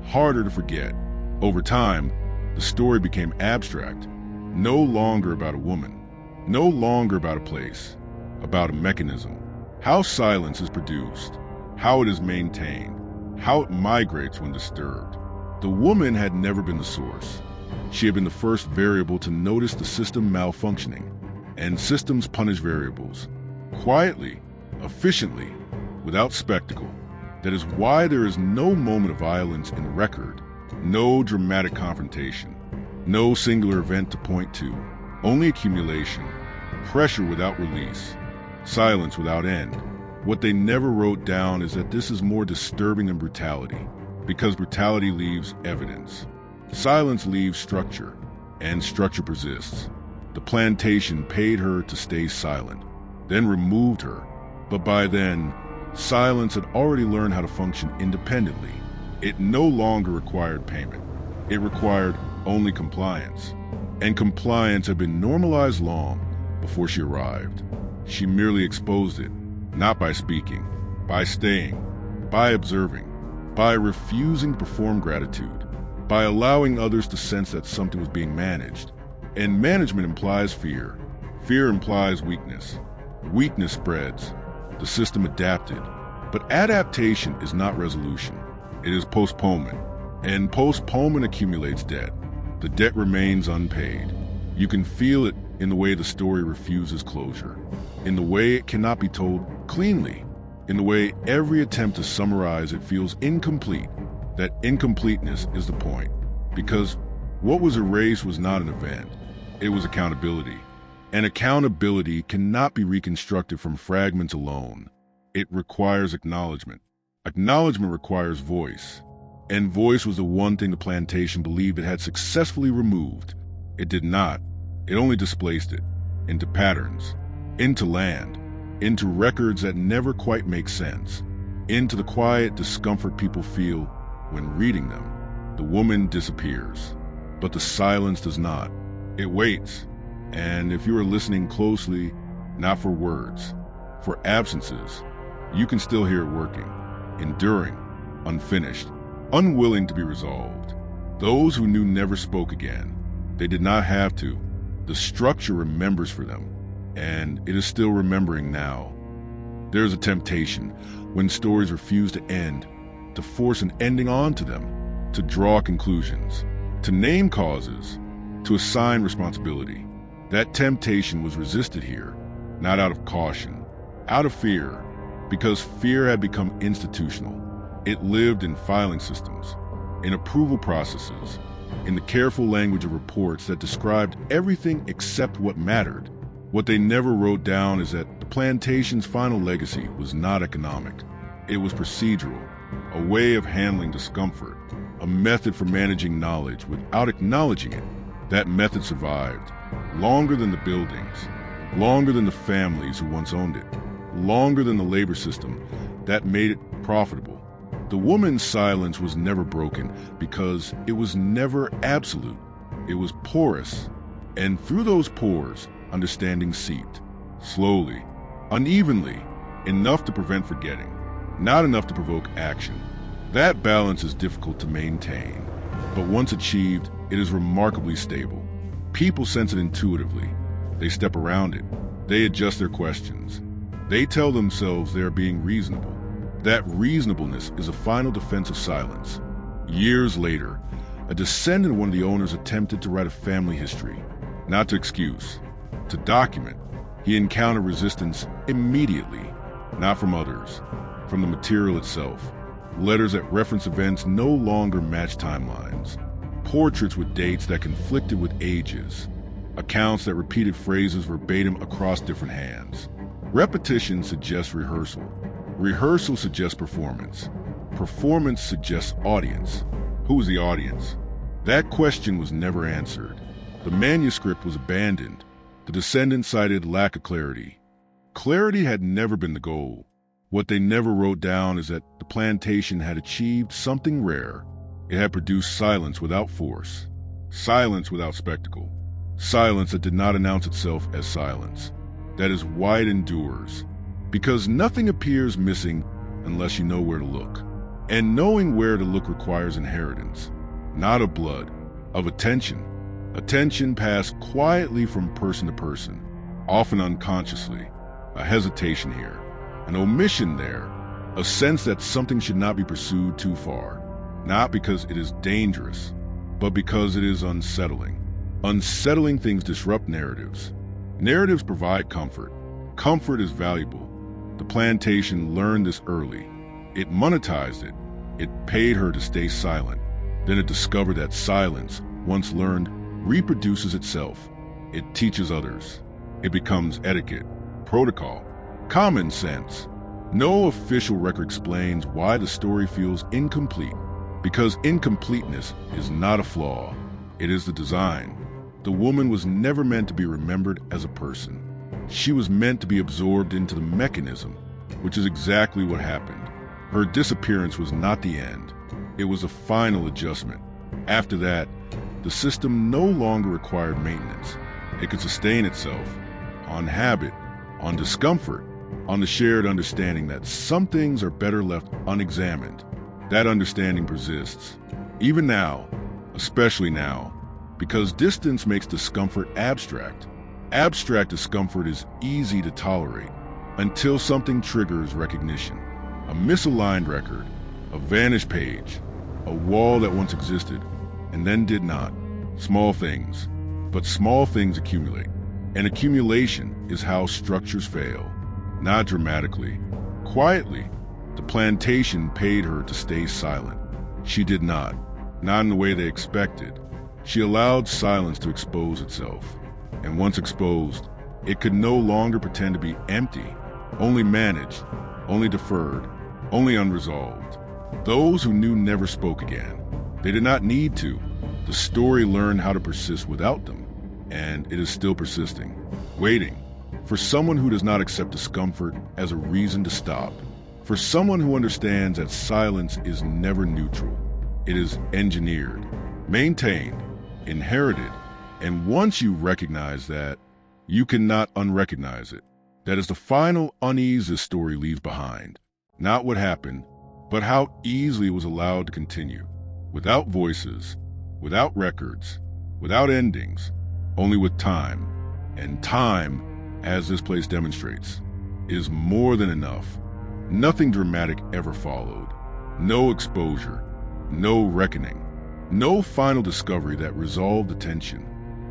harder to forget. Over time, the story became abstract, no longer about a woman, no longer about a place, about a mechanism. How silence is produced, how it is maintained, how it migrates when disturbed. The woman had never been the source. She had been the first variable to notice the system malfunctioning, and systems punish variables, quietly, efficiently, without spectacle. That is why there is no moment of violence in the record, no dramatic confrontation, no singular event to point to, only accumulation, pressure without release, silence without end. What they never wrote down is that this is more disturbing than brutality, because brutality leaves evidence. Silence leaves structure, and structure persists. The plantation paid her to stay silent, then removed her, but by then, silence had already learned how to function independently. It no longer required payment. It required only compliance. And compliance had been normalized long before she arrived. She merely exposed it, not by speaking, by staying, by observing, by refusing to perform gratitude, by allowing others to sense that something was being managed. And management implies fear. Fear implies weakness. Weakness spreads. The system adapted. But adaptation is not resolution. It is postponement. And postponement accumulates debt. The debt remains unpaid. You can feel it in the way the story refuses closure, in the way it cannot be told cleanly, in the way every attempt to summarize it feels incomplete. That incompleteness is the point, because what was erased was not an event, it was accountability. And accountability cannot be reconstructed from fragments alone. It requires acknowledgement. Acknowledgement requires voice. And voice was the one thing the plantation believed it had successfully removed. It did not. It only displaced it into patterns, into land, into records that never quite make sense, into the quiet discomfort people feel when reading them. The woman disappears, but the silence does not. It waits. And if you are listening closely, not for words, for absences, you can still hear it working, enduring, unfinished, unwilling to be resolved. Those who knew never spoke again. They did not have to. The structure remembers for them, and it is still remembering now. There is a temptation, when stories refuse to end, to force an ending onto them, to draw conclusions, to name causes, to assign responsibility. That temptation was resisted here, not out of caution, out of fear, because fear had become institutional. It lived in filing systems, in approval processes, in the careful language of reports that described everything except what mattered. What they never wrote down is that the plantation's final legacy was not economic. It was procedural, a way of handling discomfort, a method for managing knowledge without acknowledging it. That method survived, longer than the buildings, longer than the families who once owned it, longer than the labor system that made it profitable. The woman's silence was never broken because it was never absolute. It was porous, and through those pores, understanding seeped, slowly, unevenly, enough to prevent forgetting, not enough to provoke action. That balance is difficult to maintain, but once achieved, it is remarkably stable. People sense it intuitively. They step around it. They adjust their questions. They tell themselves they are being reasonable. That reasonableness is a final defense of silence. Years later, a descendant of one of the owners attempted to write a family history, not to excuse, to document. He encountered resistance immediately, not from others, from the material itself. Letters that reference events no longer match timelines. Portraits with dates that conflicted with ages. Accounts that repeated phrases verbatim across different hands. Repetition suggests rehearsal. Rehearsal suggests performance. Performance suggests audience. Who is the audience? That question was never answered. The manuscript was abandoned. The descendants cited lack of clarity. Clarity had never been the goal. What they never wrote down is that the plantation had achieved something rare. It had produced silence without force, silence without spectacle, silence that did not announce itself as silence. That is why it endures. Because nothing appears missing unless you know where to look. And knowing where to look requires inheritance, not of blood, of attention. Attention passed quietly from person to person, often unconsciously. A hesitation here, an omission there, a sense that something should not be pursued too far, not because it is dangerous, but because it is unsettling. Unsettling things disrupt narratives. Narratives provide comfort. Comfort is valuable. The plantation learned this early. It monetized it. It paid her to stay silent. Then it discovered that silence, once learned, reproduces itself. It teaches others. It becomes etiquette, protocol, common sense. No official record explains why the story feels incomplete, because incompleteness is not a flaw. It is the design. The woman was never meant to be remembered as a person. She was meant to be absorbed into the mechanism, which is exactly what happened. Her disappearance was not the end. It was a final adjustment. After that, the system no longer required maintenance. It could sustain itself on habit, on discomfort, on the shared understanding that some things are better left unexamined. That understanding persists, even now, especially now, because distance makes discomfort abstract. Abstract discomfort is easy to tolerate until something triggers recognition. A misaligned record, a vanished page, a wall that once existed and then did not. Small things, but small things accumulate. And accumulation is how structures fail. Not dramatically, quietly. The plantation paid her to stay silent. She did not in the way they expected. She allowed silence to expose itself. And once exposed, it could no longer pretend to be empty, only managed, only deferred, only unresolved. Those who knew never spoke again. They did not need to. The story learned how to persist without them, and it is still persisting, waiting for someone who does not accept discomfort as a reason to stop, for someone who understands that silence is never neutral. It is engineered, maintained, inherited, and once you recognize that, you cannot unrecognize it. That is the final unease this story leaves behind. Not what happened, but how easily it was allowed to continue. Without voices, without records, without endings, only with time. And time, as this place demonstrates, is more than enough. Nothing dramatic ever followed. No exposure, no reckoning, no final discovery that resolved the tension.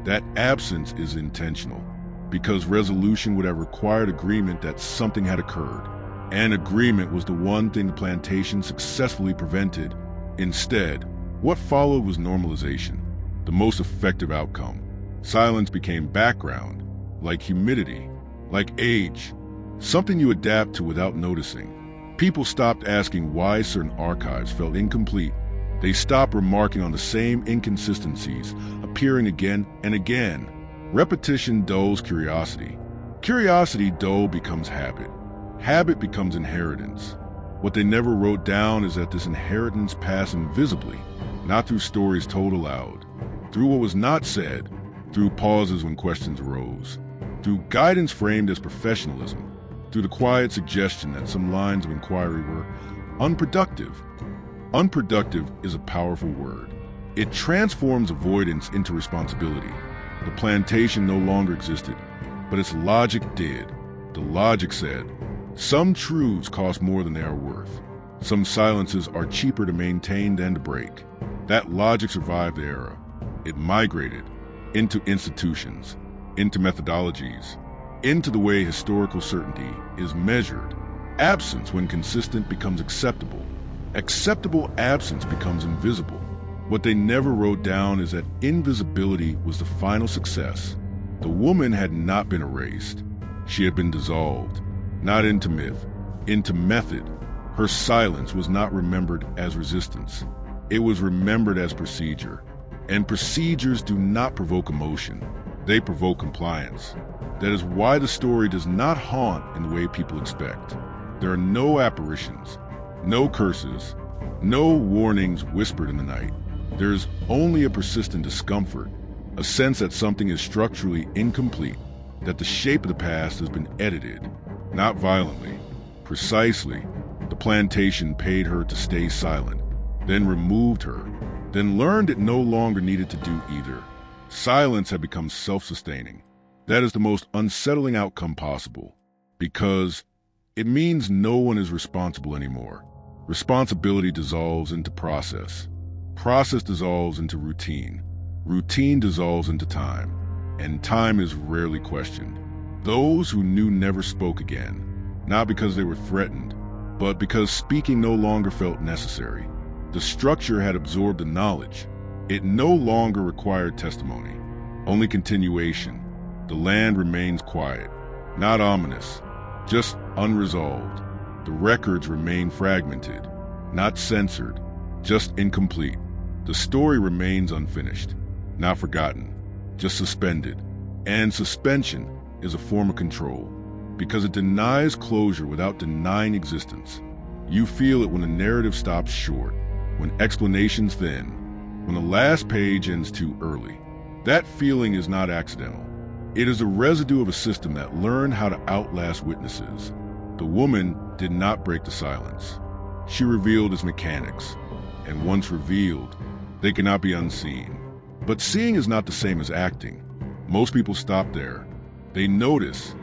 That absence is intentional, because resolution would have required agreement that something had occurred. And agreement was the one thing the plantation successfully prevented. Instead, what followed was normalization, the most effective outcome. Silence became background, like humidity, like age, something you adapt to without noticing. People stopped asking why certain archives felt incomplete. They stopped remarking on the same inconsistencies, appearing again and again. Repetition dulls curiosity. Curiosity dull becomes habit. Habit becomes inheritance. What they never wrote down is that this inheritance passed invisibly, not through stories told aloud, through what was not said, through pauses when questions arose, through guidance framed as professionalism, through the quiet suggestion that some lines of inquiry were unproductive. Unproductive is a powerful word. It transforms avoidance into responsibility. The plantation no longer existed, but its logic did. The logic said, some truths cost more than they are worth. Some silences are cheaper to maintain than to break. That logic survived the era. It migrated into institutions, into methodologies, into the way historical certainty is measured. Absence, when consistent, becomes acceptable. Acceptable absence becomes invisible. What they never wrote down is that invisibility was the final success. The woman had not been erased. She had been dissolved, not into myth, into method. Her silence was not remembered as resistance. It was remembered as procedure. And procedures do not provoke emotion. They provoke compliance. That is why the story does not haunt in the way people expect. There are no apparitions, no curses, no warnings whispered in the night. There is only a persistent discomfort, a sense that something is structurally incomplete, that the shape of the past has been edited, not violently, Precisely. The plantation paid her to stay silent, then removed her, then learned it no longer needed to do either. Silence had become self-sustaining. That is the most unsettling outcome possible, because it means no one is responsible anymore. Responsibility dissolves into process. Process dissolves into routine. Routine dissolves into time, and time is rarely questioned. Those who knew never spoke again, not because they were threatened, but because speaking no longer felt necessary. The structure had absorbed the knowledge. It no longer required testimony, only continuation. The land remains quiet, not ominous, just unresolved. The records remain fragmented, not censored, just incomplete. The story remains unfinished, not forgotten, just suspended. And suspension is a form of control, because it denies closure without denying existence. You feel it when a narrative stops short, when explanations thin, when the last page ends too early. That feeling is not accidental. It is a residue of a system that learned how to outlast witnesses. The woman did not break the silence. She revealed its mechanics, and once revealed, they cannot be unseen. But seeing is not the same as acting. Most people stop there. They notice,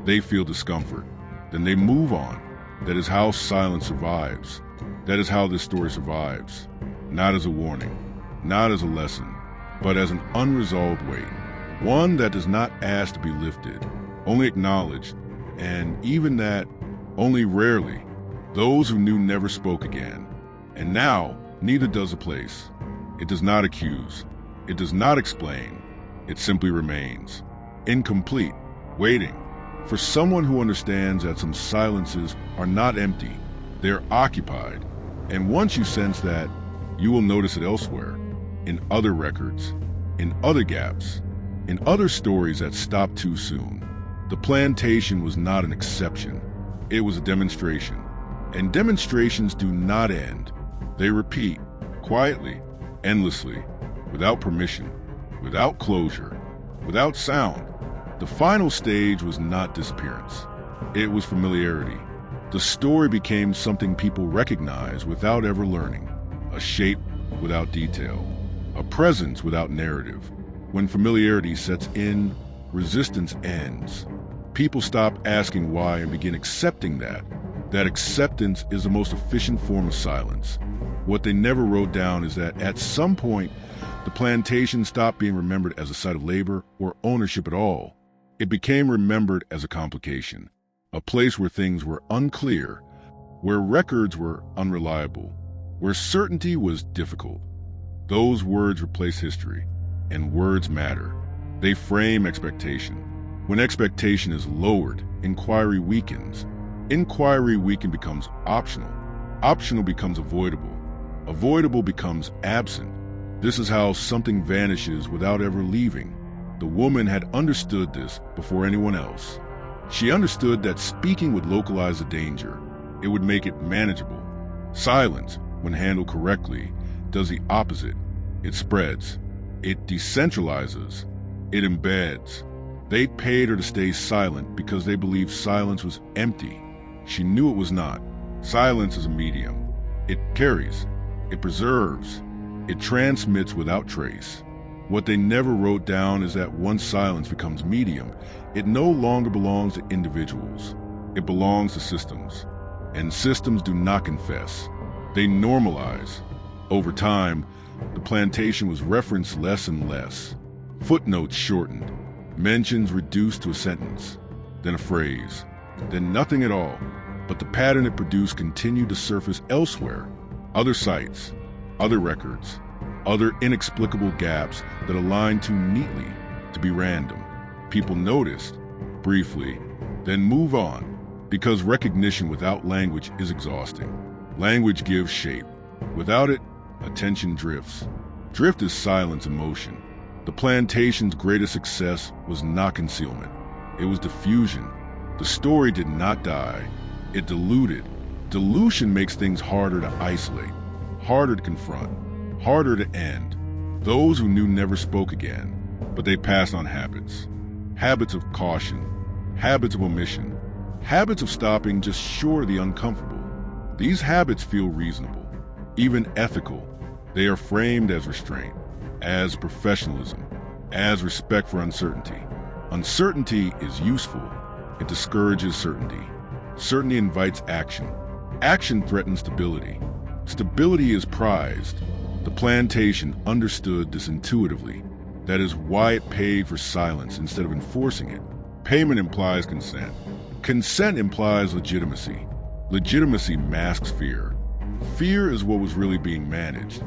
they feel discomfort, then they move on. That is how silence survives. That is how this story survives. Not as a warning, not as a lesson, but as an unresolved weight. One that does not ask to be lifted, only acknowledged, and even that, only rarely. Those who knew never spoke again. And now, neither does the place. It does not accuse. It does not explain. It simply remains. Incomplete, waiting for someone who understands that some silences are not empty. They're occupied. And once you sense that, you will notice it elsewhere, in other records, in other gaps, in other stories that stop too soon. The plantation was not an exception. It was a demonstration. And demonstrations do not end. They repeat, quietly, endlessly, without permission, without closure, without sound. The final stage was not disappearance. It was familiarity. The story became something people recognize without ever learning, a shape without detail, a presence without narrative. When familiarity sets in, resistance ends. People stop asking why and begin accepting that. That acceptance is the most efficient form of silence. What they never wrote down is that at some point, the plantation stopped being remembered as a site of labor or ownership at all. It became remembered as a complication, a place where things were unclear, where records were unreliable, where certainty was difficult. Those words replace history, and words matter. They frame expectation. When expectation is lowered, inquiry weakens. Inquiry weakened becomes optional. Optional becomes avoidable. Avoidable becomes absent. This is how something vanishes without ever leaving. The woman had understood this before anyone else. She understood that speaking would localize the danger. It would make it manageable. Silence, when handled correctly, does the opposite. It spreads. It decentralizes. It embeds. They paid her to stay silent because they believed silence was empty. She knew it was not. Silence is a medium. It carries. It preserves. It transmits without trace. What they never wrote down is that once silence becomes medium, it no longer belongs to individuals. It belongs to systems. And systems do not confess. They normalize. Over time, the plantation was referenced less and less. Footnotes shortened. Mentions reduced to a sentence, then a phrase, then nothing at all. But the pattern it produced continued to surface elsewhere. Other sites, other records, other inexplicable gaps that aligned too neatly to be random. People noticed, briefly, then move on, because recognition without language is exhausting. Language gives shape. Without it, attention drifts. Drift is silence in motion. The plantation's greatest success was not concealment. It was diffusion. The story did not die. It diluted. Dilution makes things harder to isolate, harder to confront, harder to end. Those who knew never spoke again, but they passed on habits. Habits of caution, habits of omission, Habits of stopping just short of the uncomfortable. These habits feel reasonable, even ethical. They are framed as restraint, as professionalism, as respect for uncertainty. Uncertainty is useful. It discourages certainty. Certainty invites action. Action threatens stability. Stability is prized. The plantation understood this intuitively. That is why it paid for silence instead of enforcing it. Payment implies consent. Consent implies legitimacy. Legitimacy masks fear. Fear is what was really being managed.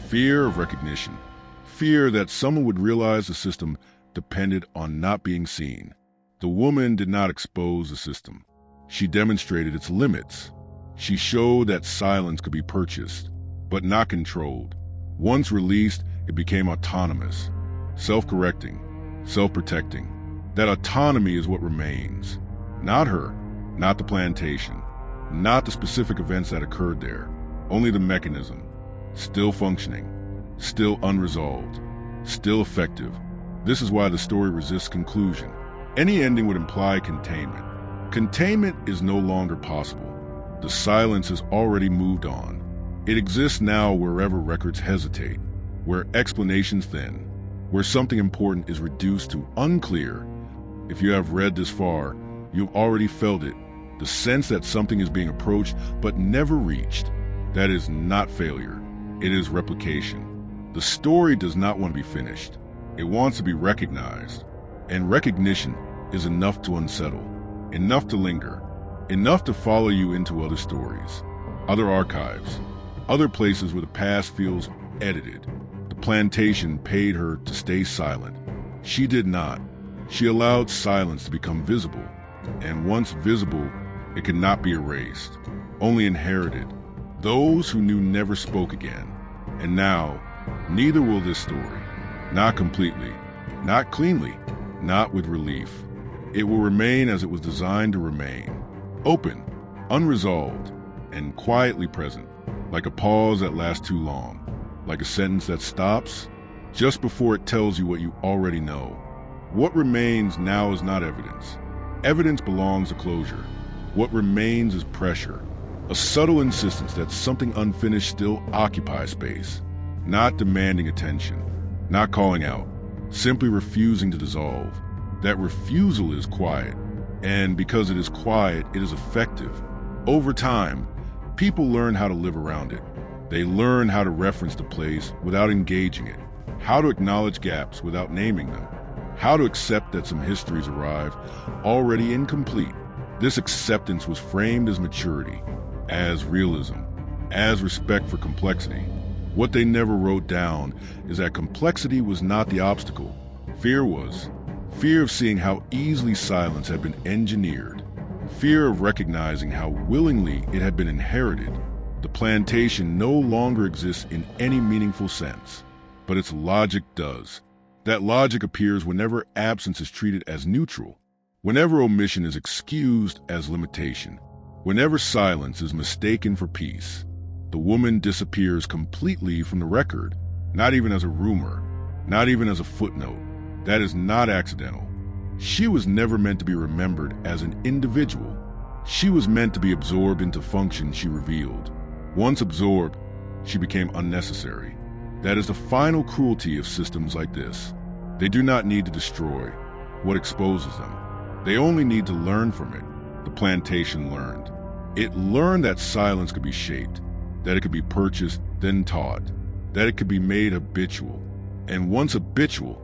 Fear of recognition. Fear that someone would realize the system depended on not being seen. The woman did not expose the system. She demonstrated its limits. She showed that silence could be purchased, but not controlled. Once released, it became autonomous, self-correcting, self-protecting. That autonomy is what remains. Not her, not the plantation, not the specific events that occurred there, only the mechanism, still functioning, still unresolved, still effective. This is why the story resists conclusion. Any ending would imply containment. Containment is no longer possible. The silence has already moved on. It exists now wherever records hesitate, where explanations thin, where something important is reduced to unclear. If you have read this far, you've already felt it, the sense that something is being approached but never reached. That is not failure. It is replication. The story does not want to be finished. It wants to be recognized. And recognition is enough to unsettle, enough to linger, enough to follow you into other stories, other archives, other places where the past feels edited. The plantation paid her to stay silent. She did not. She allowed silence to become visible. And once visible, it could not be erased, only inherited. Those who knew never spoke again. And now, neither will this story. Not completely, not cleanly, not with relief. It will remain as it was designed to remain. Open, unresolved, and quietly present, like a pause that lasts too long, like a sentence that stops just before it tells you what you already know. What remains now is not evidence. Evidence belongs to closure. What remains is pressure, a subtle insistence that something unfinished still occupies space, not demanding attention, not calling out, simply refusing to dissolve. That refusal is quiet, and because it is quiet, it is effective. Over time, people learn how to live around it. They learn how to reference the place without engaging it, how to acknowledge gaps without naming them, how to accept that some histories arrive already incomplete. This acceptance was framed as maturity, as realism, as respect for complexity. What they never wrote down is that complexity was not the obstacle. Fear was. Fear of seeing how easily silence had been engineered. Fear of recognizing how willingly it had been inherited. The plantation no longer exists in any meaningful sense, but its logic does. That logic appears whenever absence is treated as neutral, whenever omission is excused as limitation, whenever silence is mistaken for peace. The woman disappears completely from the record, not even as a rumor, not even as a footnote. That is not accidental. She was never meant to be remembered as an individual. She was meant to be absorbed into functions she revealed. Once absorbed, she became unnecessary. That is the final cruelty of systems like this. They do not need to destroy what exposes them. They only need to learn from it. The plantation learned. It learned that silence could be shaped, that it could be purchased, then taught, that it could be made habitual. And once habitual,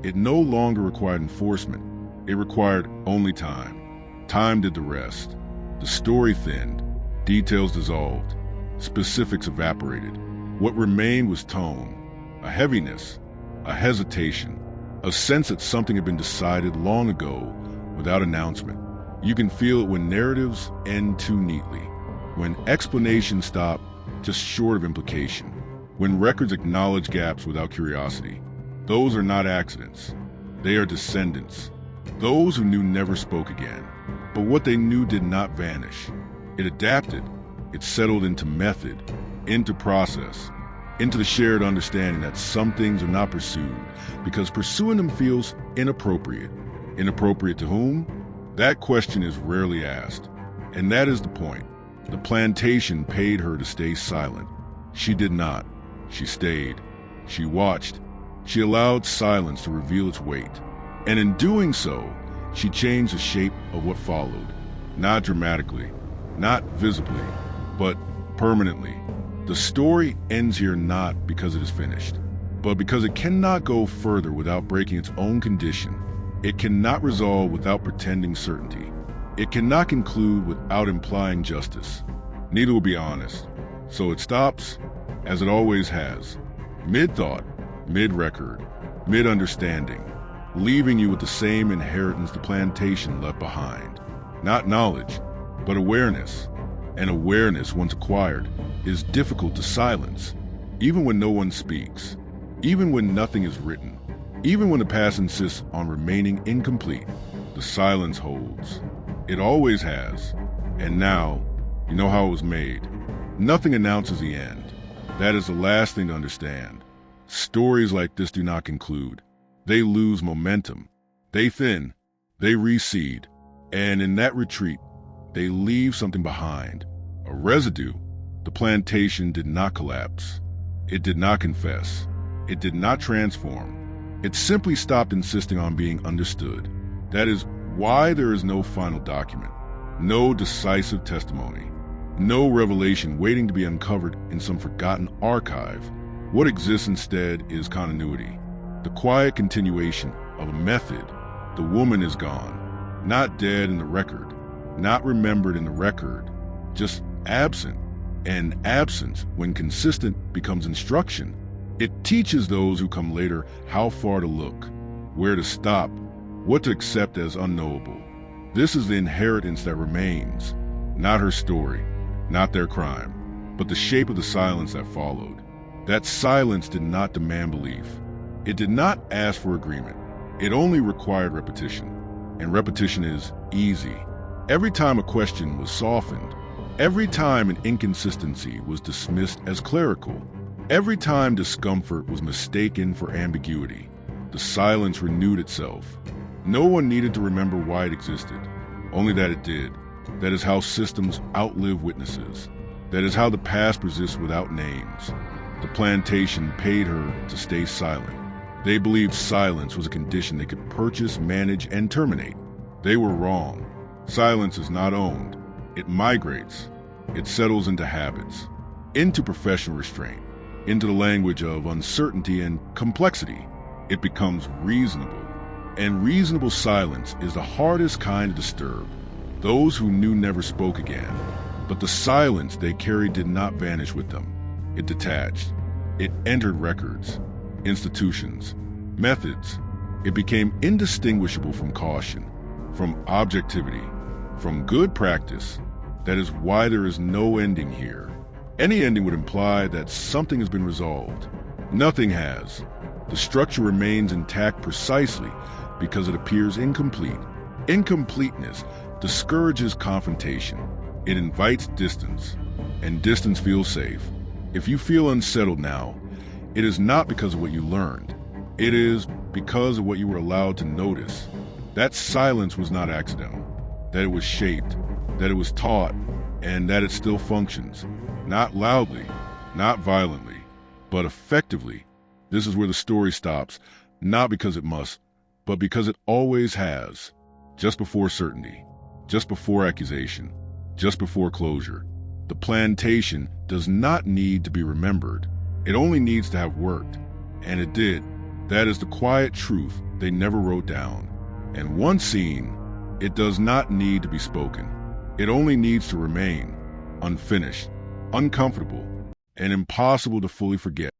it no longer required enforcement. It required only time. Time did the rest. The story thinned, details dissolved, specifics evaporated. What remained was tone, a heaviness, a hesitation, a sense that something had been decided long ago without announcement. You can feel it when narratives end too neatly, when explanations stop just short of implication, when records acknowledge gaps without curiosity. Those are not accidents. They are descendants. Those who knew never spoke again. But what they knew did not vanish. It adapted. It settled into method, into process, into the shared understanding that some things are not pursued because pursuing them feels inappropriate. Inappropriate to whom? That question is rarely asked, and that is the point. The plantation paid her to stay silent. She did not. She stayed. She watched. She allowed silence to reveal its weight. And in doing so, she changed the shape of what followed. Not dramatically, not visibly, but permanently. The story ends here not because it is finished, but because it cannot go further without breaking its own condition. It cannot resolve without pretending certainty. It cannot conclude without implying justice. Neither will be honest. So it stops, as it always has, mid-thought, mid-record, mid-understanding, leaving you with the same inheritance the plantation left behind. Not knowledge, but awareness. And awareness, once acquired, is difficult to silence, even when no one speaks, even when nothing is written, even when the past insists on remaining incomplete. The silence holds. It always has. And now, you know how it was made. Nothing announces the end. That is the last thing to understand. Stories like this do not conclude. They lose momentum. They thin. They recede. And in that retreat, they leave something behind. A residue. The plantation did not collapse. It did not confess. It did not transform. It simply stopped insisting on being understood. That is why there is no final document, no decisive testimony, no revelation waiting to be uncovered in some forgotten archive. What exists instead is continuity, the quiet continuation of a method. The woman is gone, not dead in the record, not remembered in the record, just absent. And absence, when consistent, becomes instruction. It teaches those who come later how far to look, where to stop, what to accept as unknowable. This is the inheritance that remains, not her story, not their crime, but the shape of the silence that followed. That silence did not demand belief. It did not ask for agreement. It only required repetition. And repetition is easy. Every time a question was softened, every time an inconsistency was dismissed as clerical, every time discomfort was mistaken for ambiguity, the silence renewed itself. No one needed to remember why it existed, only that it did. That is how systems outlive witnesses. That is how the past persists without names. The plantation paid her to stay silent. They believed silence was a condition they could purchase, manage, and terminate. They were wrong. Silence is not owned. It migrates. It settles into habits, into professional restraint, into the language of uncertainty and complexity. It becomes reasonable. And reasonable silence is the hardest kind to disturb. Those who knew never spoke again. But the silence they carried did not vanish with them. It detached. It entered records, institutions, methods. It became indistinguishable from caution, from objectivity, from good practice. That is why there is no ending here. Any ending would imply that something has been resolved. Nothing has. The structure remains intact precisely because it appears incomplete. Incompleteness discourages confrontation. It invites distance, and distance feels safe. If you feel unsettled now, it is not because of what you learned. It is because of what you were allowed to notice. That silence was not accidental, that it was shaped, that it was taught, and that it still functions. Not loudly, not violently, but effectively. This is where the story stops, not because it must, but because it always has. Just before certainty, just before accusation, just before closure. The plantation does not need to be remembered. It only needs to have worked. And it did. That is the quiet truth they never wrote down. And once seen, it does not need to be spoken. It only needs to remain unfinished, uncomfortable, and impossible to fully forget.